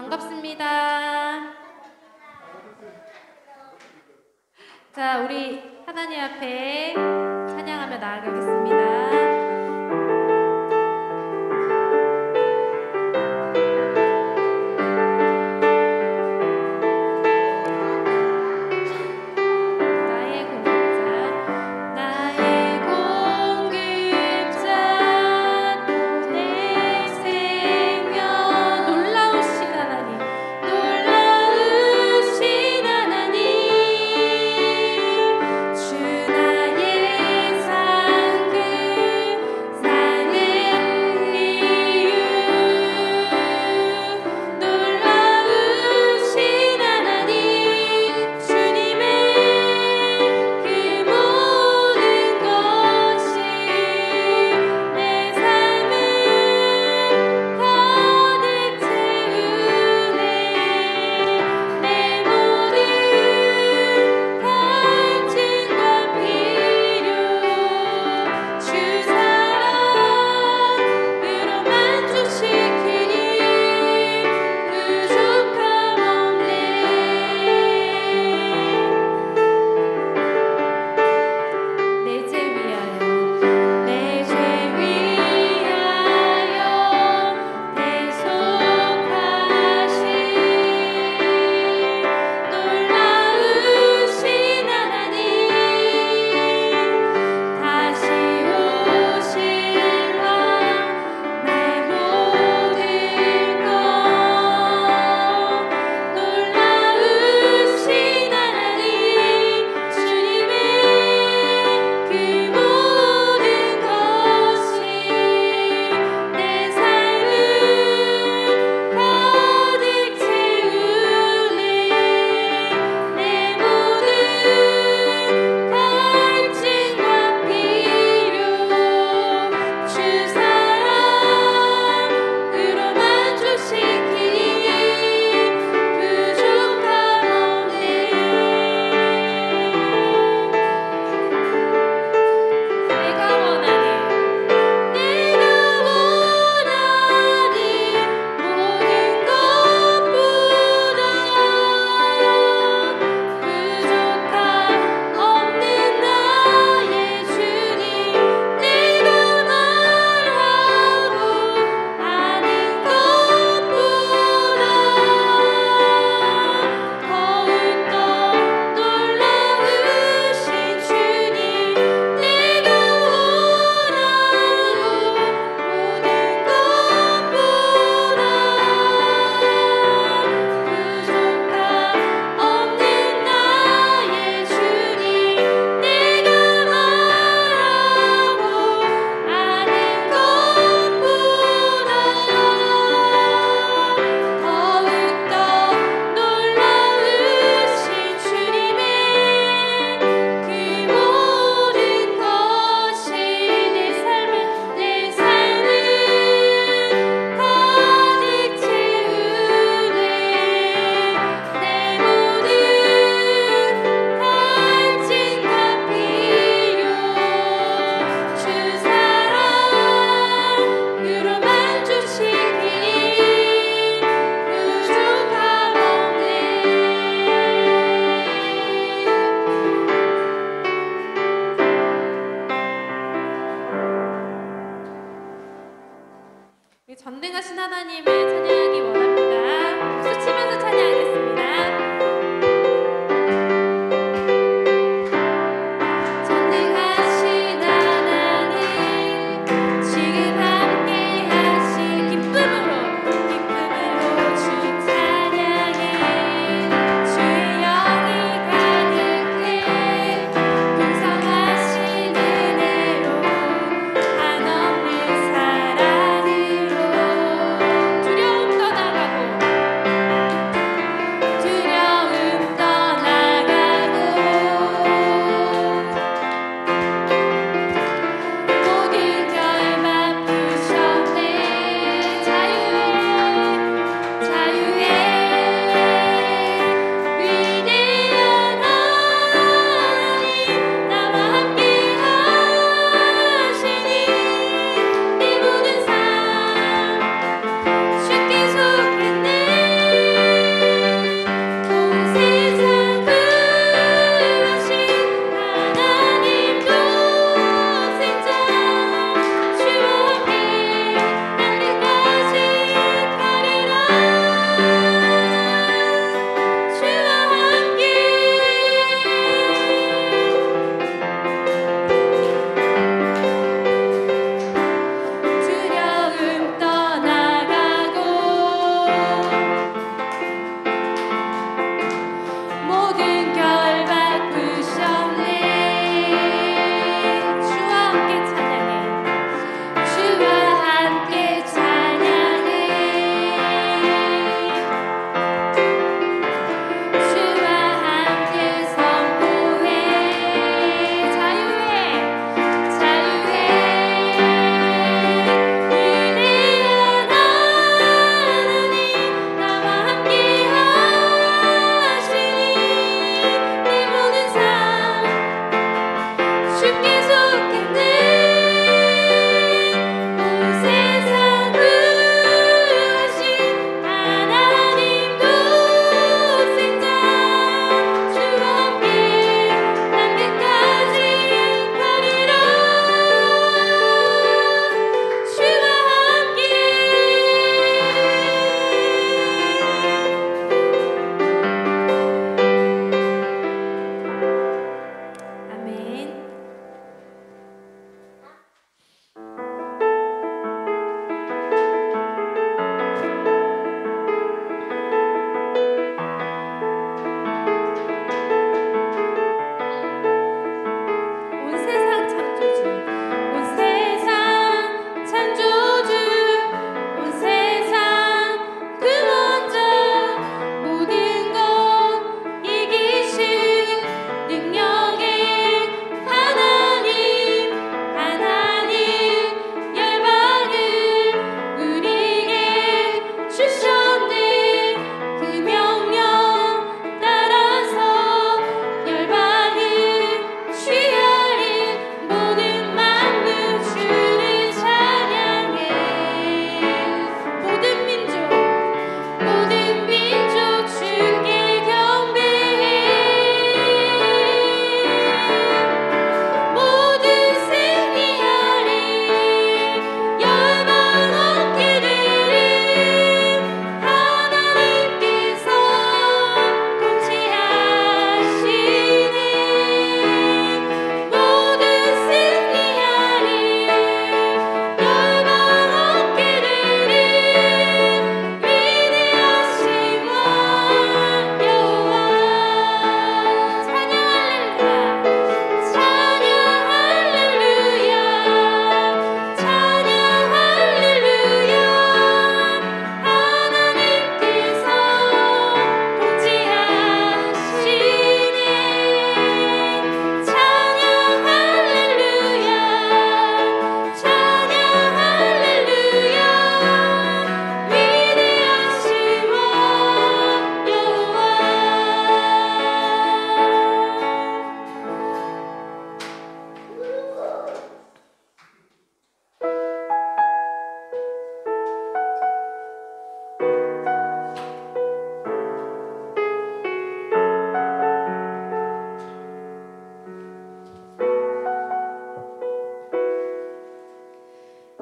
반갑습니다. 자, 우리 하나님 앞에 찬양하며 나아가겠습니다. 주 나의 상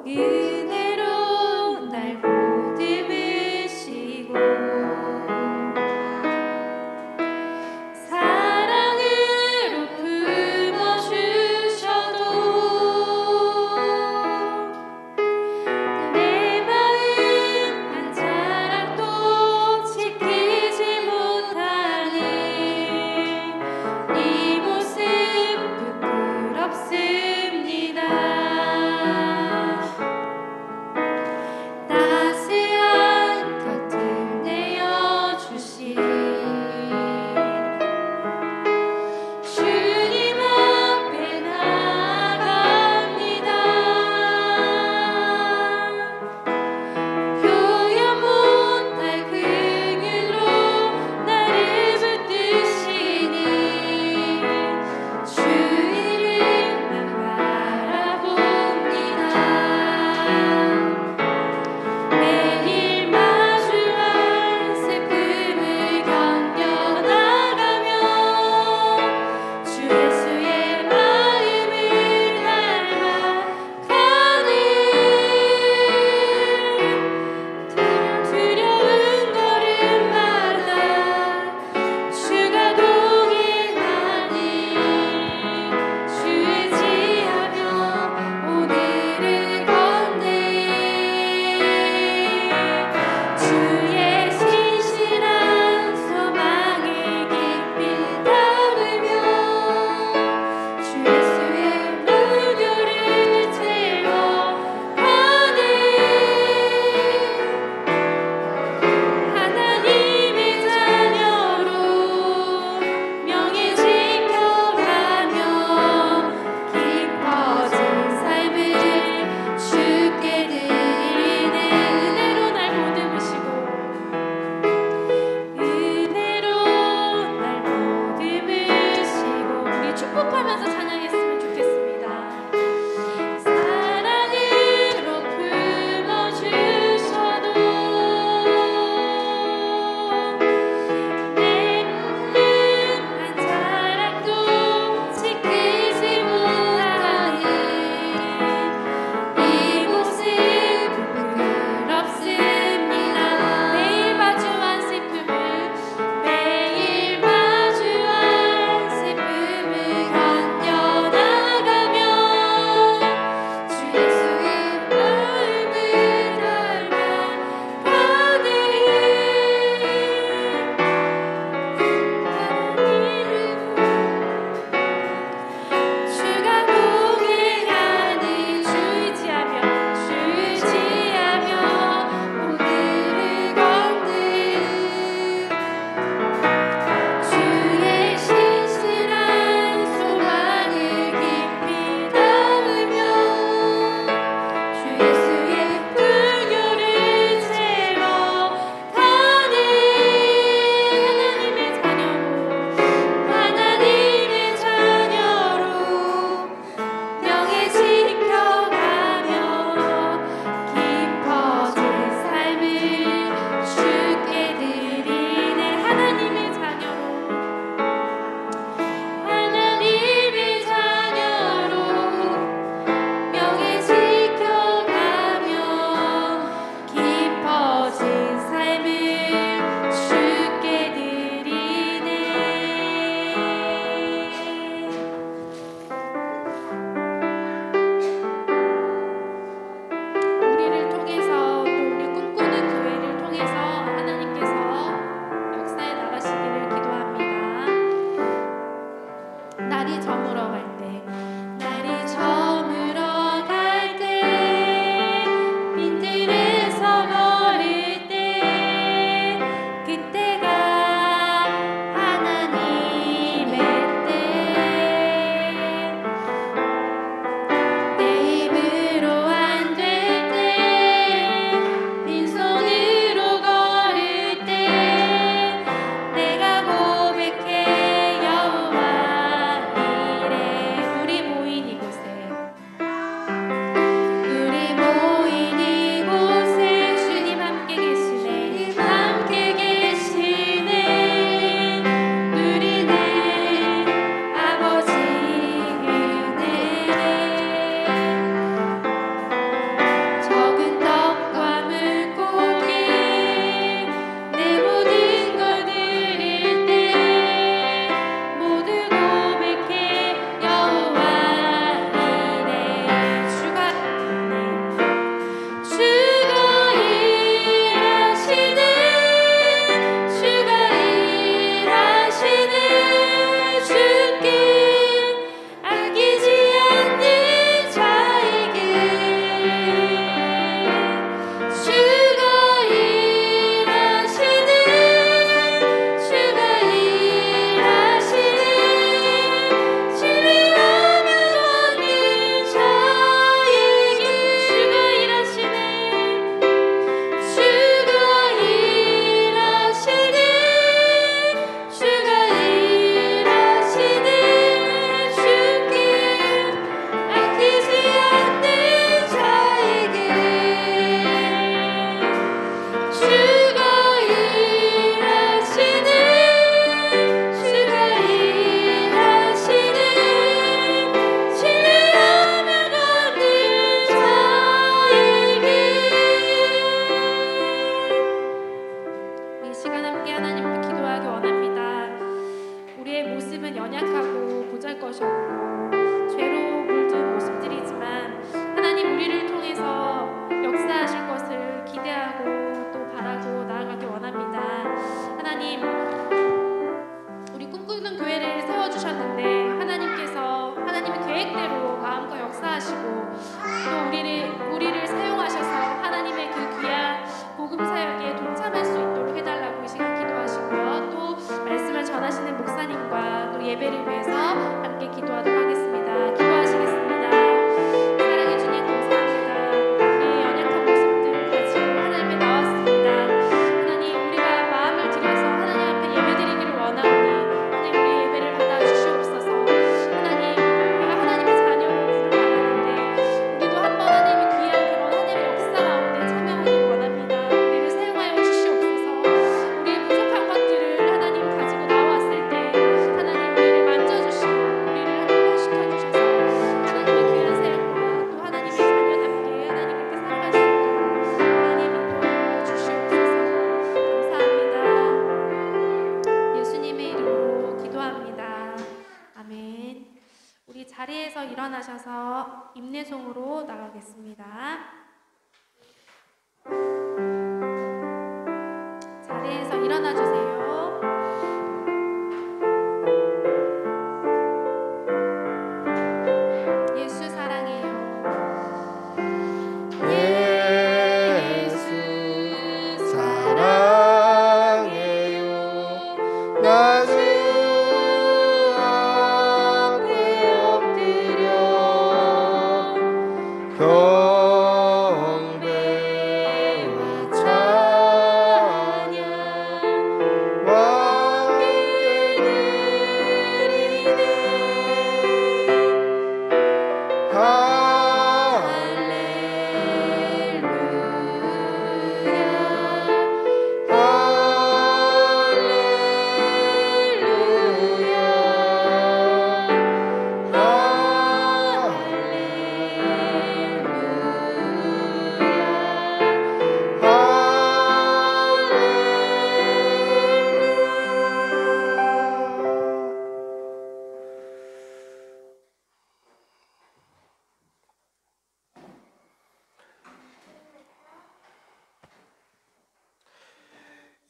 은혜로 날 보듬으시고 사랑으로 품어주셔도 내 마음 한 자락도 지키지 못하는 이 모습 부끄럽습니다. 또 우리를 사용하셔서 하나님의 그 귀한 복음 사역에 동참할 수 있도록 해달라고 이 시간 기도하시고요. 또 말씀을 전하시는 목사님과 또 예배를 위해서 함께 기도하도록 하겠습니다. 기도하시겠습니다. 사랑해 주님 감사합니다. 우리 연약한 모습들 가지고 하나님께 나왔습니다. 하나님 우리가 마음을 들여서 하나님 앞에 예배드리기를 원하오니 하나님 우리 예배를 받아 주시옵소서. 하나님 우리가 하나님의 자녀로 부름받았는데 우리도 한번 하나님의 귀한 그런 하나님의 역사 가운데 참여하기를 원합니다. 우리를 사용하여 주시옵소서. 우리의 부족한 것들을 하나님 가지고 나왔을 때 하나님 우리를 만져주시고 우리를 훈련시켜 주셔서 하나님의 귀한 사역과 또 하나님의 자녀답게 하나님 그렇게 살아갈 수 있도록 하나님 인도하여 주시옵소서. 감사합니다. 예수님의 이름으로 기도합니다. 아멘. 우리 자리에서 일어나셔서 임내송으로 나가겠습니다. 자리에서 일어나 주세요. 예수 사랑해요. 예수 사랑해요. 나 주 앞에 엎드려 경배와 찬양 함께 드리네.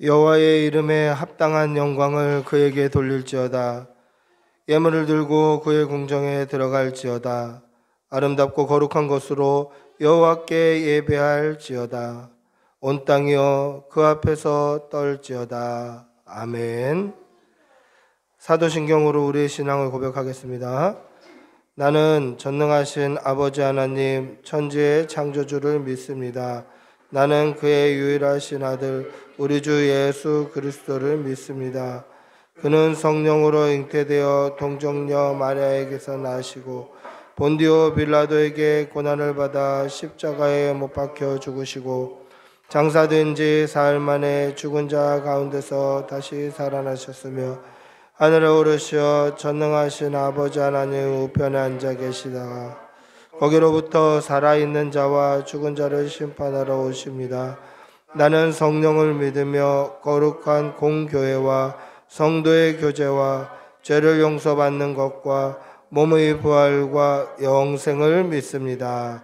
여호와의 이름에 합당한 영광을 그에게 돌릴지어다. 예물을 들고 그의 궁정에 들어갈지어다. 아름답고 거룩한 것으로 여호와께 예배할지어다. 온 땅이여 그 앞에서 떨지어다. 아멘. 사도신경으로 우리의 신앙을 고백하겠습니다. 나는 전능하신 아버지 하나님 천지의 창조주를 믿습니다. 나는 그의 유일하신 아들 우리 주 예수 그리스도를 믿습니다. 그는 성령으로 잉태되어 동정녀 마리아에게서 나시고 본디오 빌라도에게 고난을 받아 십자가에 못 박혀 죽으시고 장사된 지 사흘 만에 죽은 자 가운데서 다시 살아나셨으며 하늘에 오르시어 전능하신 아버지 하나님 우편에 앉아 계시다가 거기로부터 살아있는 자와 죽은 자를 심판하러 오십니다. 나는 성령을 믿으며 거룩한 공교회와 성도의 교제와 죄를 용서받는 것과 몸의 부활과 영생을 믿습니다.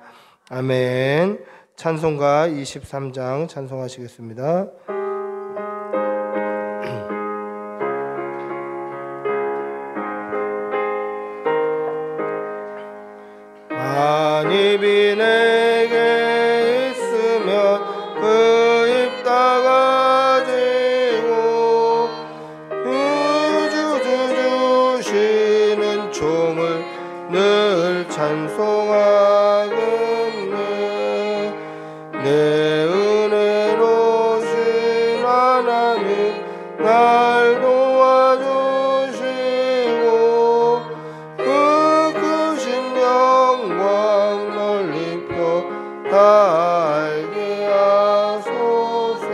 아멘. 찬송가 23장 찬송하시겠습니다. 만입이 내게 있으면 그 입 닫아지고 주시는 종을 늘 찬송하겠네. 내 은혜로 신 하나님 날 도와주시고 그 크신 영광 널리 다 알게 하소서.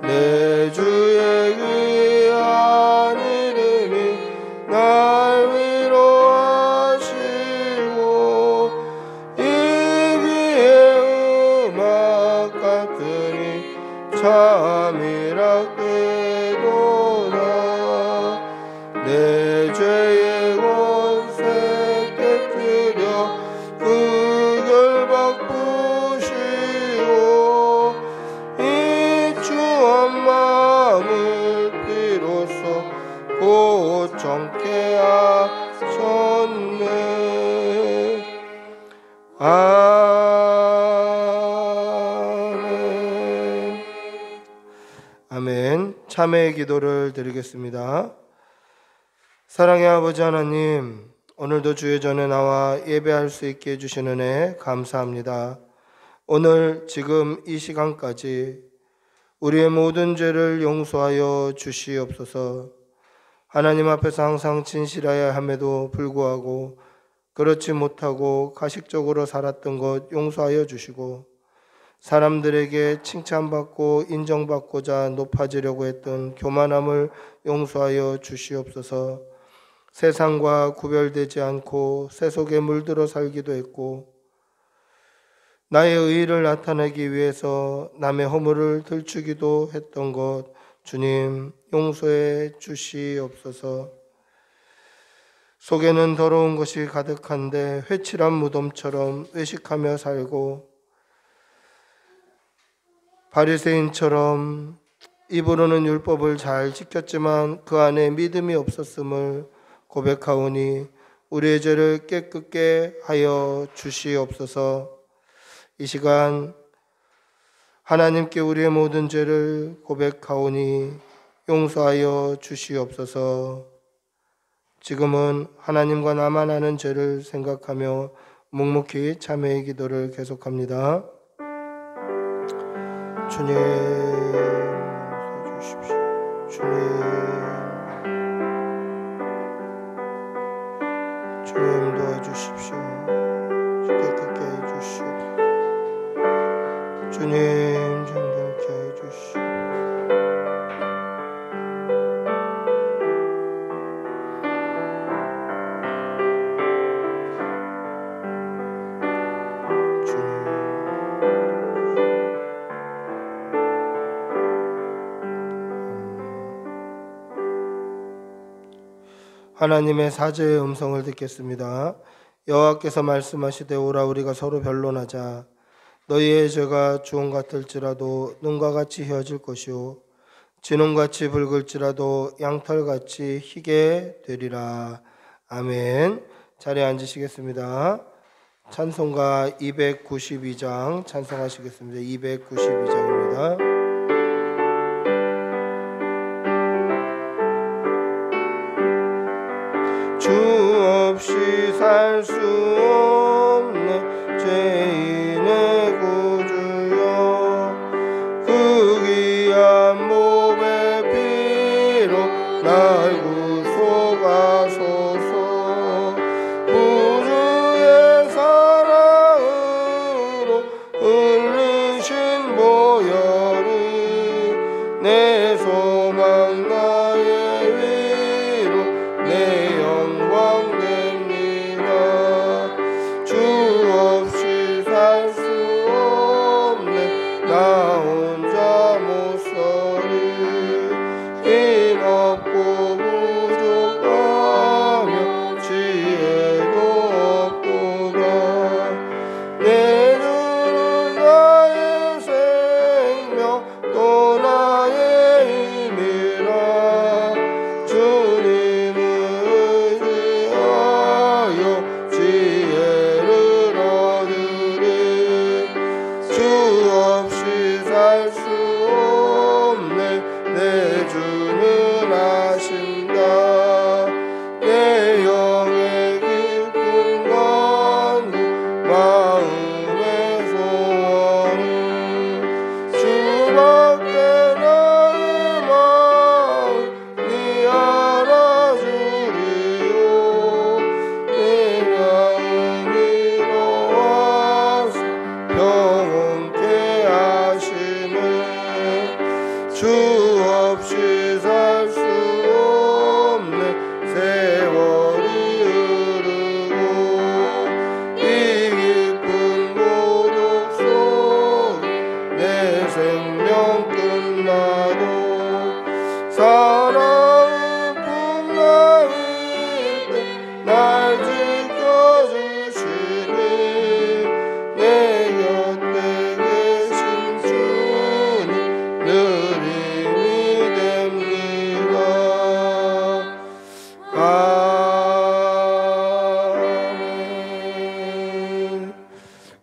내 주의 귀한 이름이 날 위로하시고 이 귀의 음악 같으니 참이랍되도다. 내 죄의 권세 깨뜨려 그 결박 부시고 이 추한 마음을 비로소 곧 정케 하셨네. 아멘. 아멘. 참회의 기도를 드리겠습니다. 사랑의 아버지 하나님, 오늘도 주의 전에 나와 예배할 수 있게 해주신 은혜 감사합니다. 오늘 지금 이 시간까지 우리의 모든 죄를 용서하여 주시옵소서. 하나님 앞에서 항상 진실해야 함에도 불구하고 그렇지 못하고 가식적으로 살았던 것 용서하여 주시고, 사람들에게 칭찬받고 인정받고자 높아지려고 했던 교만함을 용서하여 주시옵소서. 세상과 구별되지 않고 세속에 물들어 살기도 했고, 나의 의의를 나타내기 위해서 남의 허물을 들추기도 했던 것 주님 용서해 주시옵소서. 속에는 더러운 것이 가득한데 회칠한 무덤처럼 외식하며 살고, 바리새인처럼 입으로는 율법을 잘 지켰지만 그 안에 믿음이 없었음을 고백하오니 우리의 죄를 깨끗게 하여 주시옵소서. 이 시간 하나님께 우리의 모든 죄를 고백하오니 용서하여 주시옵소서. 지금은 하나님과 나만 아는 죄를 생각하며 묵묵히 참회의 기도를 계속합니다. 주님 도와주십시오. 주님 도와주십시오. 깨끗게 해주시옵소서. 주님 정결케 해주시옵소서. 하나님의 사죄의 음성을 듣겠습니다. 여호와께서 말씀하시되 오라 우리가 서로 변론하자. 너희의 죄가 주홍 같을지라도 눈과 같이 희어질 것이요 진홍같이 붉을지라도 양털같이 희게 되리라. 아멘. 자리에 앉으시겠습니다. 찬송가 292장 찬송하시겠습니다. 292장입니다. 주 없이 살 수 없네 죄인의 구주여, 그 귀한 몸의 피로 날 구속하소서. 구주의 사랑으로 흘리신 보혈이 내 소망 나의 위로 내 영광 됩니다.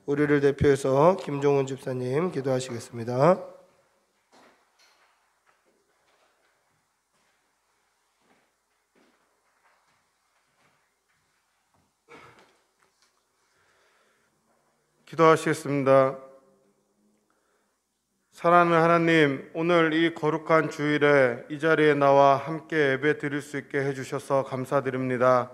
우리를 대표해서 김종훈 집사님 기도하시겠습니다. 기도하시겠습니다. 사랑하는 하나님, 오늘 이 거룩한 주일에 이 자리에 나와 함께 예배 드릴 수 있게 해주셔서 감사드립니다.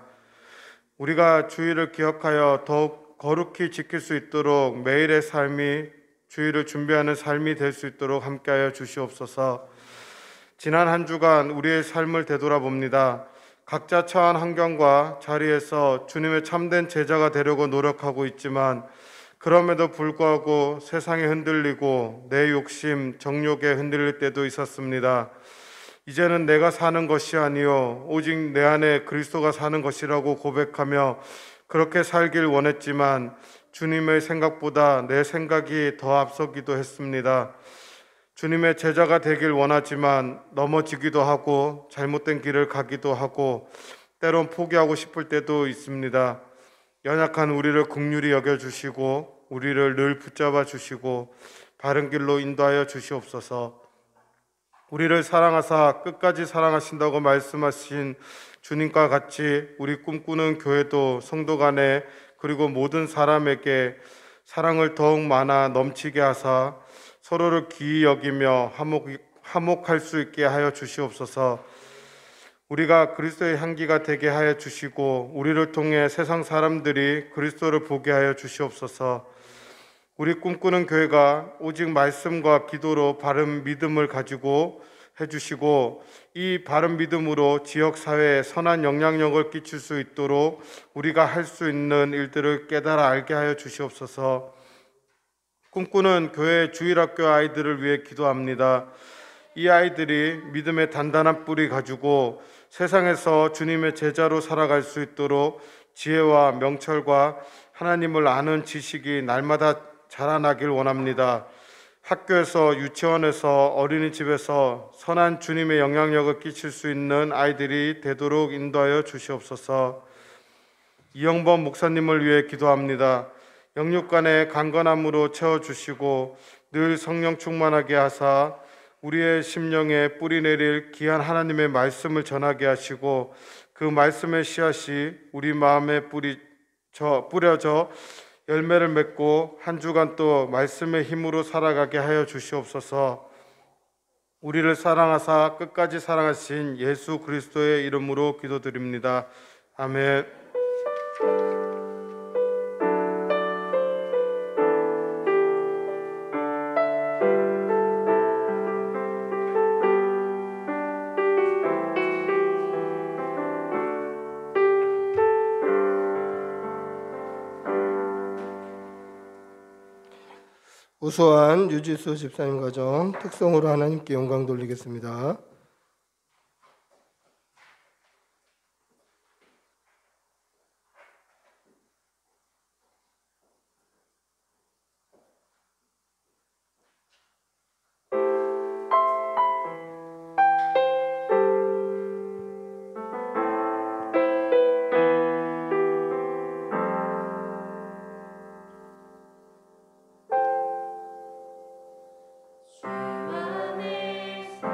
우리가 주일을 기억하여 더욱 거룩히 지킬 수 있도록 매일의 삶이 주일을 준비하는 삶이 될 수 있도록 함께하여 주시옵소서. 지난 한 주간 우리의 삶을 되돌아봅니다. 각자 처한 환경과 자리에서 주님의 참된 제자가 되려고 노력하고 있지만 그럼에도 불구하고 세상에 흔들리고 내 욕심, 정욕에 흔들릴 때도 있었습니다. 이제는 내가 사는 것이 아니요 오직 내 안에 그리스도가 사는 것이라고 고백하며 그렇게 살길 원했지만 주님의 생각보다 내 생각이 더 앞서기도 했습니다. 주님의 제자가 되길 원하지만 넘어지기도 하고 잘못된 길을 가기도 하고 때론 포기하고 싶을 때도 있습니다. 연약한 우리를 긍휼히 여겨주시고 우리를 늘 붙잡아 주시고 바른 길로 인도하여 주시옵소서. 우리를 사랑하사 끝까지 사랑하신다고 말씀하신 주님과 같이 우리 꿈꾸는 교회도 성도 간에 그리고 모든 사람에게 사랑을 더욱 많아 넘치게 하사 서로를 귀히 여기며 화목할 수 있게 하여 주시옵소서. 우리가 그리스도의 향기가 되게 하여 주시고 우리를 통해 세상 사람들이 그리스도를 보게 하여 주시옵소서. 우리 꿈꾸는 교회가 오직 말씀과 기도로 바른 믿음을 가지고 해주시고 이 바른 믿음으로 지역사회에 선한 영향력을 끼칠 수 있도록 우리가 할 수 있는 일들을 깨달아 알게 하여 주시옵소서. 꿈꾸는 교회 주일학교 아이들을 위해 기도합니다. 이 아이들이 믿음의 단단한 뿌리 가지고 세상에서 주님의 제자로 살아갈 수 있도록 지혜와 명철과 하나님을 아는 지식이 날마다 자라나길 원합니다. 학교에서, 유치원에서, 어린이집에서 선한 주님의 영향력을 끼칠 수 있는 아이들이 되도록 인도하여 주시옵소서. 이영범 목사님을 위해 기도합니다. 영육간의 강건함으로 채워주시고 늘 성령 충만하게 하사 우리의 심령에 뿌리 내릴 귀한 하나님의 말씀을 전하게 하시고 그 말씀의 씨앗이 우리 마음에 뿌려져 열매를 맺고 한 주간 또 말씀의 힘으로 살아가게 하여 주시옵소서. 우리를 사랑하사 끝까지 사랑하신 예수 그리스도의 이름으로 기도드립니다. 아멘. 우수한 유지수 집사님 가정 특성으로 하나님께 영광 돌리겠습니다. 주 안에서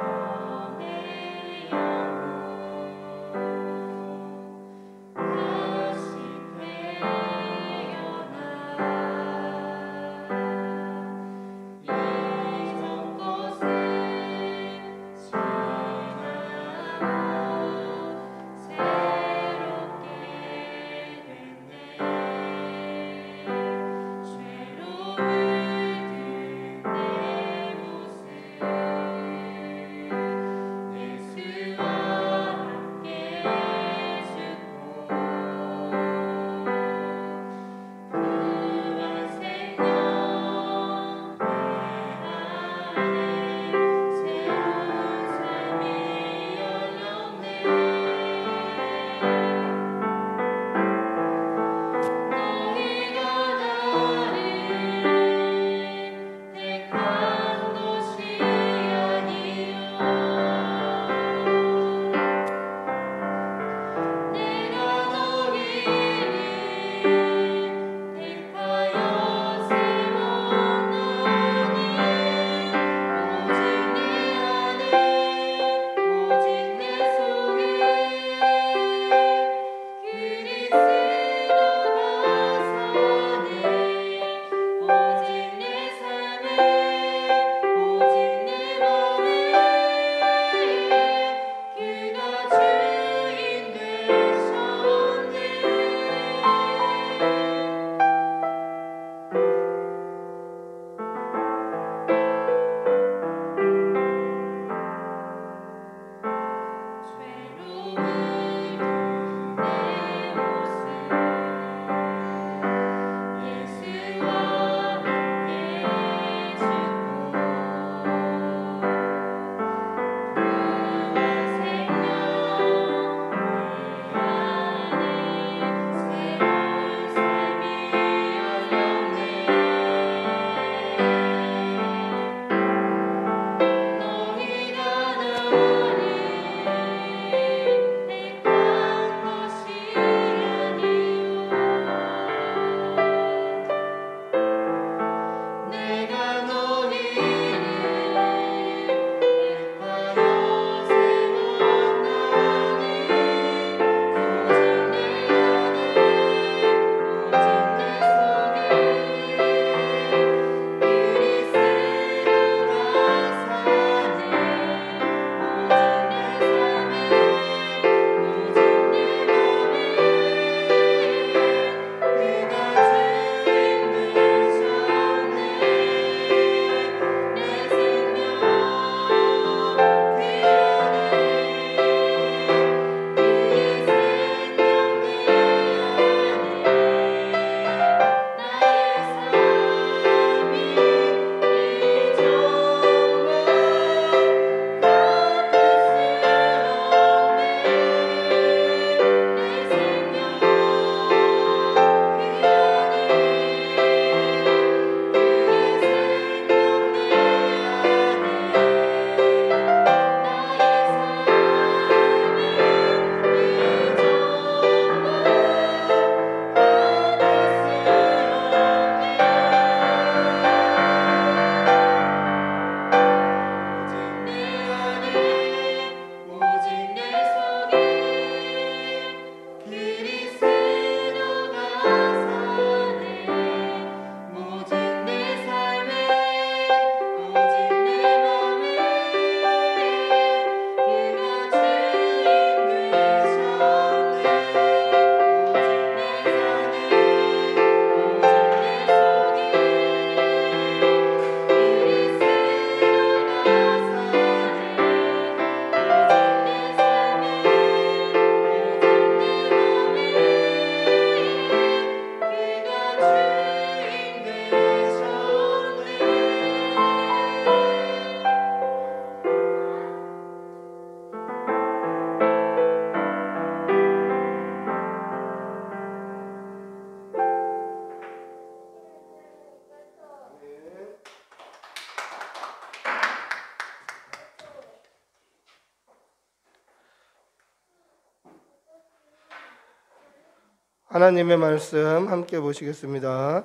하나님의 말씀 함께 보시겠습니다.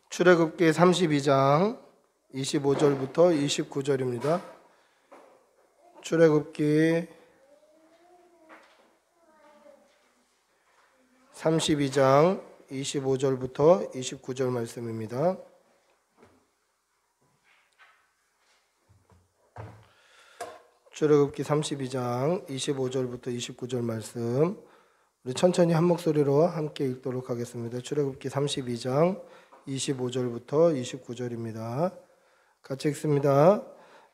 출애굽기 32장 25절부터 29절입니다. 출애굽기 32장 25절부터 29절 말씀입니다. 출애굽기 32장 25절부터 29절 말씀, 우리 천천히 한 목소리로 함께 읽도록 하겠습니다. 출애굽기 32장 25절부터 29절입니다. 같이 읽습니다.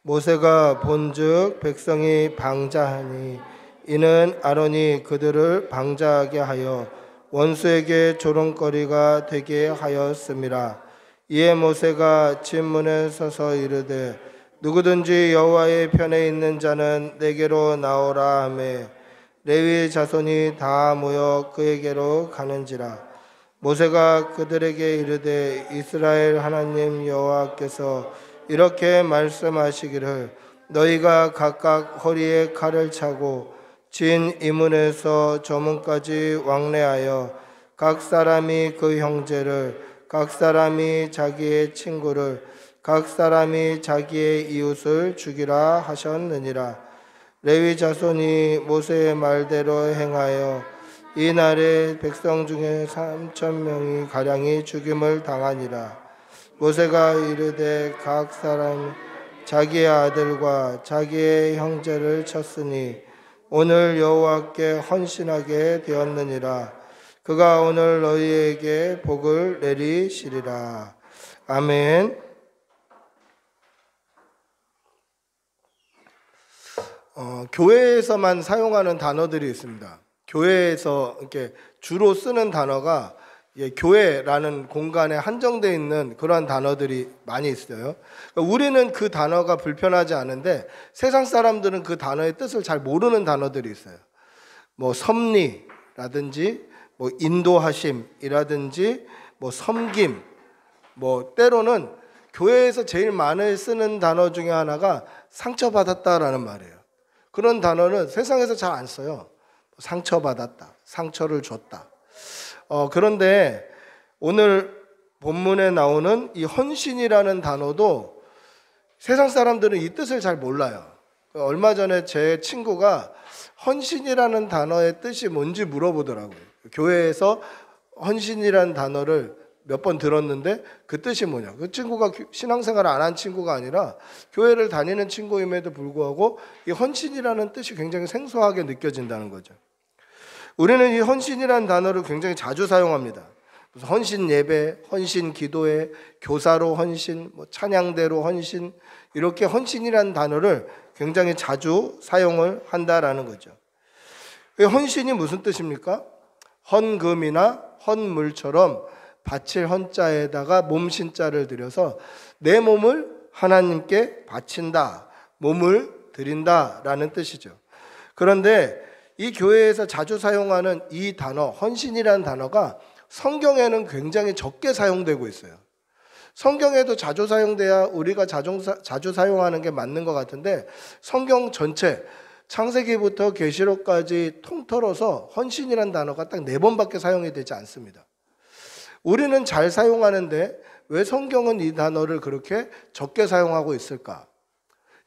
모세가 본즉 백성이 방자하니 이는 아론이 그들을 방자하게 하여 원수에게 조롱거리가 되게 하였음이라. 이에 모세가 진문에 서서 이르되 누구든지 여호와의 편에 있는 자는 내게로 나오라 하매 레위 자손이 다 모여 그에게로 가는지라. 모세가 그들에게 이르되 이스라엘 하나님 여호와께서 이렇게 말씀하시기를 너희가 각각 허리에 칼을 차고 진 이문에서 저 문까지 왕래하여 각 사람이 그 형제를, 각 사람이 자기의 친구를, 각 사람이 자기의 이웃을 죽이라 하셨느니라. 레위 자손이 모세의 말대로 행하여 이날에 백성 중에 3,000명이 가량이 죽임을 당하니라. 모세가 이르되 각 사람 자기의 아들과 자기의 형제를 쳤으니 오늘 여호와께 헌신하게 되었느니라. 그가 오늘 너희에게 복을 내리시리라. 아멘. 교회에서만 사용하는 단어들이 있습니다. 교회에서 이렇게 주로 쓰는 단어가 교회라는 공간에 한정되어 있는 그러한 단어들이 많이 있어요. 우리는 그 단어가 불편하지 않은데 세상 사람들은 그 단어의 뜻을 잘 모르는 단어들이 있어요. 뭐 섭리라든지 뭐 인도하심이라든지 뭐 섬김, 뭐 때로는 교회에서 제일 많이 쓰는 단어 중에 하나가 상처받았다라는 말이에요. 그런 단어는 세상에서 잘 안 써요. 상처받았다, 상처를 줬다. 그런데 오늘 본문에 나오는 이 헌신이라는 단어도 세상 사람들은 이 뜻을 잘 몰라요. 얼마 전에 제 친구가 헌신이라는 단어의 뜻이 뭔지 물어보더라고요. 교회에서 헌신이라는 단어를 몇 번 들었는데 그 뜻이 뭐냐. 그 친구가 신앙생활을 안 한 친구가 아니라 교회를 다니는 친구임에도 불구하고 이 헌신이라는 뜻이 굉장히 생소하게 느껴진다는 거죠. 우리는 이 헌신이라는 단어를 굉장히 자주 사용합니다. 무슨 헌신 예배, 헌신 기도회, 교사로 헌신, 뭐 찬양대로 헌신, 이렇게 헌신이라는 단어를 굉장히 자주 사용을 한다라는 거죠. 헌신이 무슨 뜻입니까? 헌금이나 헌물처럼 바칠 헌자에다가 몸신자를 들여서 내 몸을 하나님께 바친다, 몸을 드린다라는 뜻이죠. 그런데 이 교회에서 자주 사용하는 이 단어, 헌신이라는 단어가 성경에는 굉장히 적게 사용되고 있어요. 성경에도 자주 사용돼야 우리가 자주 사용하는 게 맞는 것 같은데 성경 전체 창세기부터 계시록까지 통틀어서 헌신이라는 단어가 딱 4번밖에 사용이 되지 않습니다. 우리는 잘 사용하는데 왜 성경은 이 단어를 그렇게 적게 사용하고 있을까?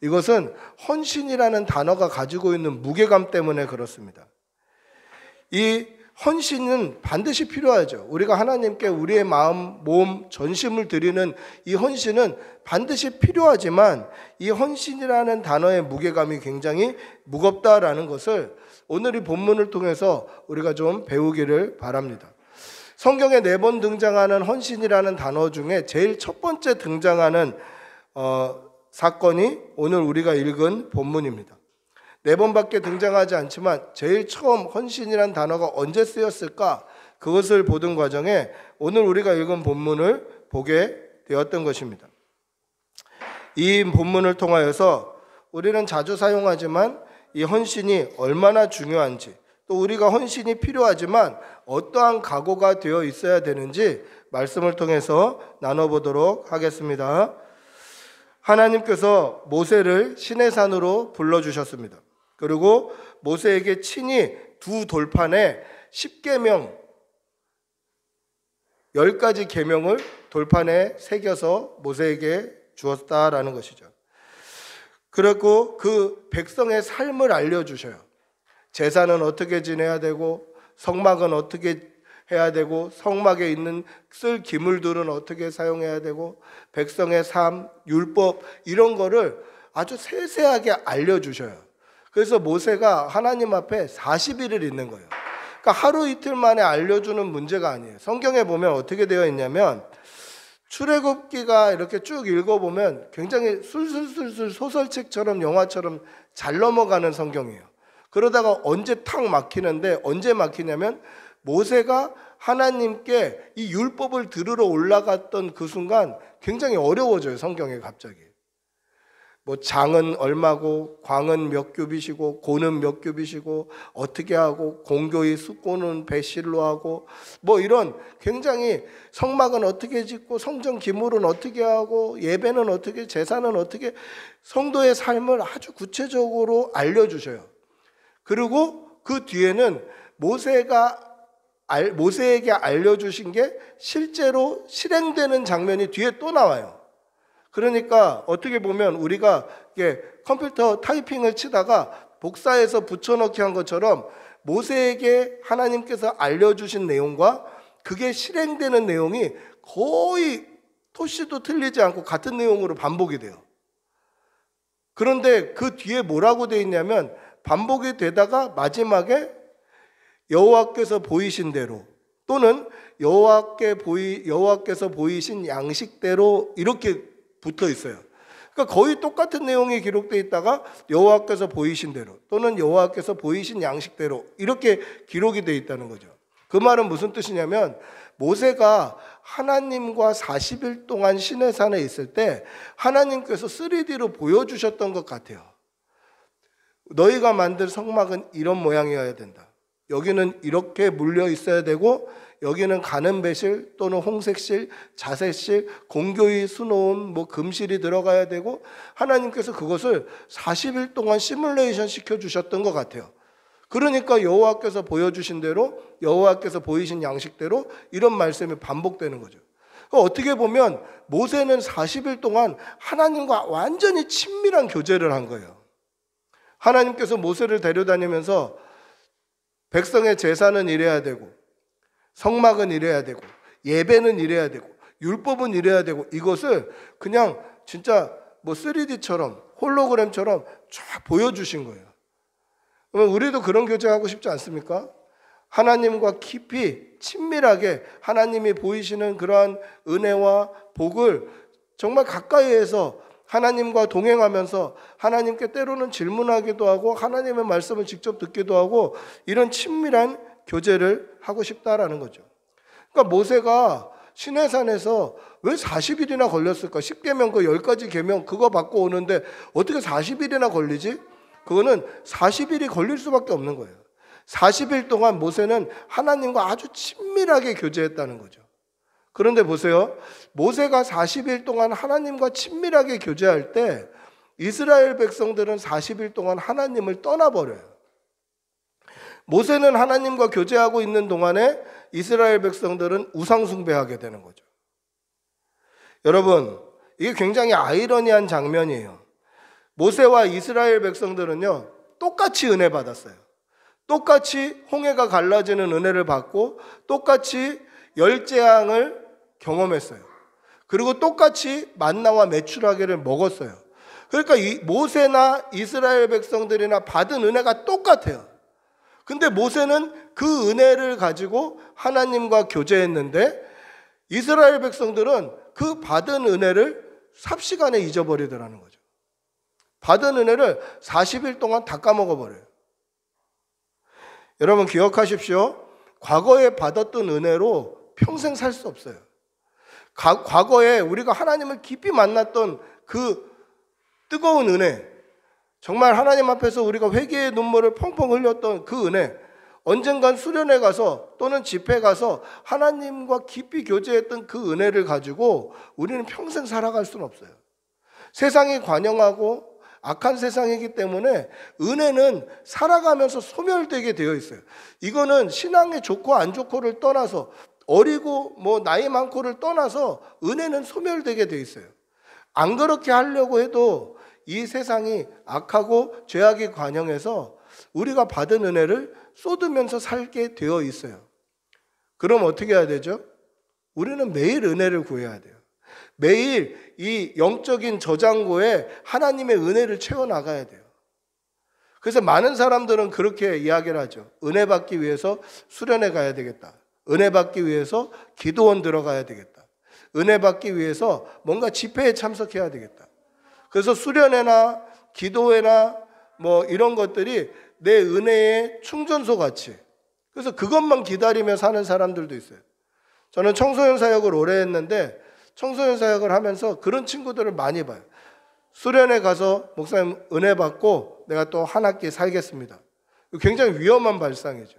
이것은 헌신이라는 단어가 가지고 있는 무게감 때문에 그렇습니다. 이 헌신은 반드시 필요하죠. 우리가 하나님께 우리의 마음, 몸, 전심을 드리는 이 헌신은 반드시 필요하지만 이 헌신이라는 단어의 무게감이 굉장히 무겁다라는 것을 오늘 이 본문을 통해서 우리가 좀 배우기를 바랍니다. 성경에 4번 등장하는 헌신이라는 단어 중에 제일 첫 번째 등장하는 사건이 오늘 우리가 읽은 본문입니다. 4번밖에 등장하지 않지만 제일 처음 헌신이라는 단어가 언제 쓰였을까? 그것을 보던 과정에 오늘 우리가 읽은 본문을 보게 되었던 것입니다. 이 본문을 통하여서 우리는 자주 사용하지만 이 헌신이 얼마나 중요한지, 또 우리가 헌신이 필요하지만 어떠한 각오가 되어 있어야 되는지 말씀을 통해서 나눠보도록 하겠습니다. 하나님께서 모세를 시내산으로 불러주셨습니다. 그리고 모세에게 친히 두 돌판에 10계명 10가지 계명을 돌판에 새겨서 모세에게 주었다라는 것이죠. 그리고 그 백성의 삶을 알려주셔요. 제사는 어떻게 지내야 되고, 성막은 어떻게 해야 되고, 성막에 있는 쓸 기물들은 어떻게 사용해야 되고, 백성의 삶, 율법 이런 거를 아주 세세하게 알려주셔요. 그래서 모세가 하나님 앞에 40일을 있는 거예요. 그러니까 하루 이틀 만에 알려주는 문제가 아니에요. 성경에 보면 어떻게 되어 있냐면, 출애굽기가 이렇게 쭉 읽어보면 굉장히 술술술술 소설책처럼 영화처럼 잘 넘어가는 성경이에요. 그러다가 언제 탁 막히는데, 언제 막히냐면 모세가 하나님께 이 율법을 들으러 올라갔던 그 순간 굉장히 어려워져요. 성경에 갑자기 뭐 장은 얼마고, 광은 몇 규빗이고, 고는 몇 규빗이고, 어떻게 하고, 공교의 숫고는 배실로 하고, 뭐 이런 굉장히 성막은 어떻게 짓고, 성전 기물은 어떻게 하고, 예배는 어떻게, 제사는 어떻게, 성도의 삶을 아주 구체적으로 알려주셔요. 그리고 그 뒤에는 모세에게 알려주신 게 실제로 실행되는 장면이 뒤에 또 나와요. 그러니까 어떻게 보면 우리가 컴퓨터 타이핑을 치다가 복사해서 붙여넣기 한 것처럼 모세에게 하나님께서 알려주신 내용과 그게 실행되는 내용이 거의 토시도 틀리지 않고 같은 내용으로 반복이 돼요. 그런데 그 뒤에 뭐라고 되어 있냐면, 반복이 되다가 마지막에 여호와께서 보이신 대로, 또는 여호와께서 보이신 양식대로 이렇게 붙어 있어요. 그러니까 거의 똑같은 내용이 기록되어 있다가 여호와께서 보이신 대로, 또는 여호와께서 보이신 양식대로 이렇게 기록이 되어 있다는 거죠. 그 말은 무슨 뜻이냐면, 모세가 하나님과 40일 동안 시내산에 있을 때 하나님께서 3D로 보여주셨던 것 같아요. 너희가 만든 성막은 이런 모양이어야 된다. 여기는 이렇게 물려 있어야 되고, 여기는 가는 배실 또는 홍색실, 자색실, 공교의 수놓은 뭐 금실이 들어가야 되고, 하나님께서 그것을 40일 동안 시뮬레이션 시켜주셨던 것 같아요. 그러니까 여호와께서 보여주신 대로, 여호와께서 보이신 양식대로 이런 말씀이 반복되는 거죠. 어떻게 보면 모세는 40일 동안 하나님과 완전히 친밀한 교제를 한 거예요. 하나님께서 모세를 데려다니면서 백성의 제사는 이래야 되고, 성막은 이래야 되고, 예배는 이래야 되고, 율법은 이래야 되고, 이것을 그냥 진짜 뭐 3D처럼 홀로그램처럼 쫙 보여주신 거예요. 그러면 우리도 그런 교제하고 싶지 않습니까? 하나님과 깊이 친밀하게 하나님이 보이시는 그러한 은혜와 복을 정말 가까이에서 하나님과 동행하면서 하나님께 때로는 질문하기도 하고, 하나님의 말씀을 직접 듣기도 하고, 이런 친밀한 교제를 하고 싶다라는 거죠. 그러니까 모세가 시내산에서 왜 40일이나 걸렸을까? 10계명 그 10가지 계명 그거 받고 오는데 어떻게 40일이나 걸리지? 그거는 40일이 걸릴 수밖에 없는 거예요. 40일 동안 모세는 하나님과 아주 친밀하게 교제했다는 거죠. 그런데 보세요. 모세가 40일 동안 하나님과 친밀하게 교제할 때 이스라엘 백성들은 40일 동안 하나님을 떠나버려요. 모세는 하나님과 교제하고 있는 동안에 이스라엘 백성들은 우상숭배하게 되는 거죠. 여러분, 이게 굉장히 아이러니한 장면이에요. 모세와 이스라엘 백성들은요, 똑같이 은혜 받았어요. 똑같이 홍해가 갈라지는 은혜를 받고, 똑같이 열재앙을 경험했어요. 그리고 똑같이 만나와 메추라기를 먹었어요. 그러니까 모세나 이스라엘 백성들이나 받은 은혜가 똑같아요. 근데 모세는 그 은혜를 가지고 하나님과 교제했는데, 이스라엘 백성들은 그 받은 은혜를 삽시간에 잊어버리더라는 거죠. 받은 은혜를 40일 동안 다 까먹어버려요. 여러분 기억하십시오. 과거에 받았던 은혜로 평생 살 수 없어요. 과거에 우리가 하나님을 깊이 만났던 그 뜨거운 은혜, 정말 하나님 앞에서 우리가 회개의 눈물을 펑펑 흘렸던 그 은혜, 언젠간 수련회 가서 또는 집회 가서 하나님과 깊이 교제했던 그 은혜를 가지고 우리는 평생 살아갈 수는 없어요. 세상이 관영하고 악한 세상이기 때문에 은혜는 살아가면서 소멸되게 되어 있어요. 이거는 신앙의 좋고 안 좋고를 떠나서, 어리고 뭐 나이 많고를 떠나서 은혜는 소멸되게 되어 있어요. 안 그렇게 하려고 해도 이 세상이 악하고 죄악이 관영해서 우리가 받은 은혜를 쏟으면서 살게 되어 있어요. 그럼 어떻게 해야 되죠? 우리는 매일 은혜를 구해야 돼요. 매일 이 영적인 저장고에 하나님의 은혜를 채워나가야 돼요. 그래서 많은 사람들은 그렇게 이야기를 하죠. 은혜 받기 위해서 수련회 가야 되겠다. 은혜 받기 위해서 기도원 들어가야 되겠다. 은혜 받기 위해서 뭔가 집회에 참석해야 되겠다. 그래서 수련회나 기도회나 뭐 이런 것들이 내 은혜의 충전소 같이, 그래서 그것만 기다리며 사는 사람들도 있어요. 저는 청소년 사역을 오래 했는데 청소년 사역을 하면서 그런 친구들을 많이 봐요. 수련회 가서 목사님 은혜 받고 내가 또 한 학기 살겠습니다. 굉장히 위험한 발상이죠.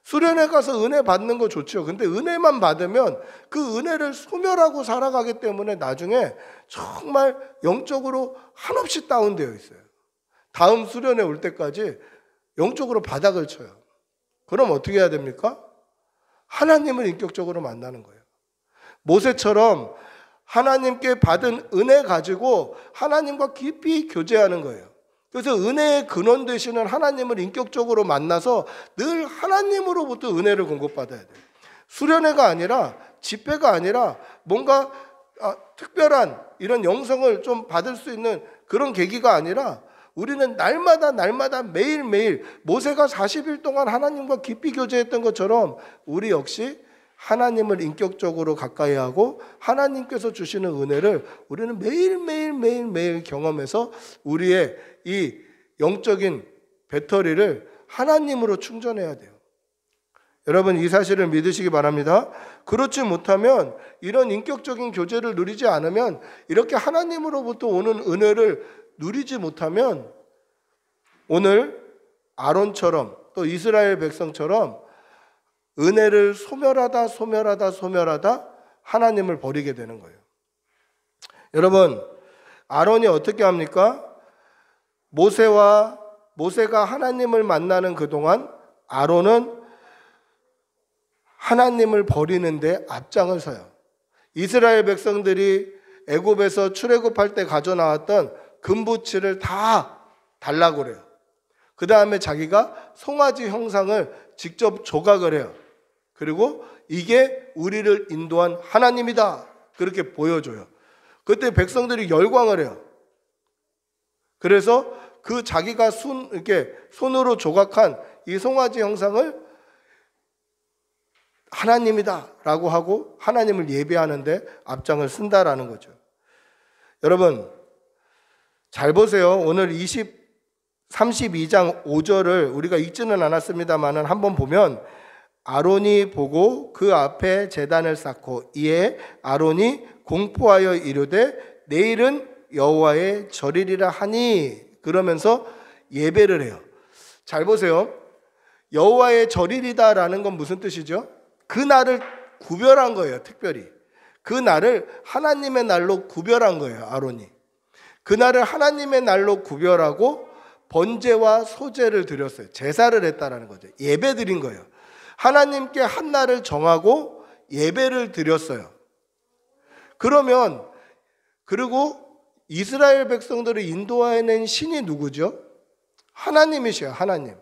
수련회 가서 은혜 받는 거 좋죠. 근데 은혜만 받으면 그 은혜를 소멸하고 살아가기 때문에 나중에 정말 영적으로 한없이 다운되어 있어요. 다음 수련회 올 때까지 영적으로 바닥을 쳐요. 그럼 어떻게 해야 됩니까? 하나님을 인격적으로 만나는 거예요. 모세처럼 하나님께 받은 은혜 가지고 하나님과 깊이 교제하는 거예요. 그래서 은혜의 근원 되시는 하나님을 인격적으로 만나서 늘 하나님으로부터 은혜를 공급받아야 돼요. 수련회가 아니라, 집회가 아니라 뭔가 특별한 이런 영성을 좀 받을 수 있는 그런 계기가 아니라 우리는 날마다 매일매일 모세가 40일 동안 하나님과 깊이 교제했던 것처럼 우리 역시 하나님을 인격적으로 가까이 하고 하나님께서 주시는 은혜를 우리는 매일 경험해서 우리의 이 영적인 배터리를 하나님으로 충전해야 돼요. 여러분, 이 사실을 믿으시기 바랍니다. 그렇지 못하면, 이런 인격적인 교제를 누리지 않으면, 이렇게 하나님으로부터 오는 은혜를 누리지 못하면 오늘 아론처럼 또 이스라엘 백성처럼 은혜를 소멸하다 하나님을 버리게 되는 거예요. 여러분, 아론이 어떻게 합니까? 모세가 하나님을 만나는 그동안 아론은 하나님을 버리는데 앞장을 서요. 이스라엘 백성들이 애굽에서 출애굽할 때 가져나왔던 금부치를 다 달라고 그래요. 그 다음에 자기가 송아지 형상을 직접 조각을 해요. 그리고 이게 우리를 인도한 하나님이다, 그렇게 보여줘요. 그때 백성들이 열광을 해요. 그래서 그 자기가 이렇게 손으로 조각한 이 송아지 형상을 하나님이다 라고 하고 하나님을 예배하는데 앞장을 쓴다라는 거죠. 여러분, 잘 보세요. 오늘 32장 5절을 우리가 읽지는 않았습니다만 한번 보면, 아론이 보고 그 앞에 제단을 쌓고 이에 아론이 공포하여 이르되 내일은 여호와의 절이리라 하니, 그러면서 예배를 해요. 잘 보세요. 여호와의 절이리다라는 건 무슨 뜻이죠? 그 날을 구별한 거예요. 특별히 그 날을 하나님의 날로 구별한 거예요. 아론이 그 날을 하나님의 날로 구별하고 번제와 소제를 드렸어요. 제사를 했다라는 거죠. 예배 드린 거예요. 하나님께 한 날을 정하고 예배를 드렸어요. 그리고 이스라엘 백성들을 인도해낸 신이 누구죠? 하나님이셔요. 하나님.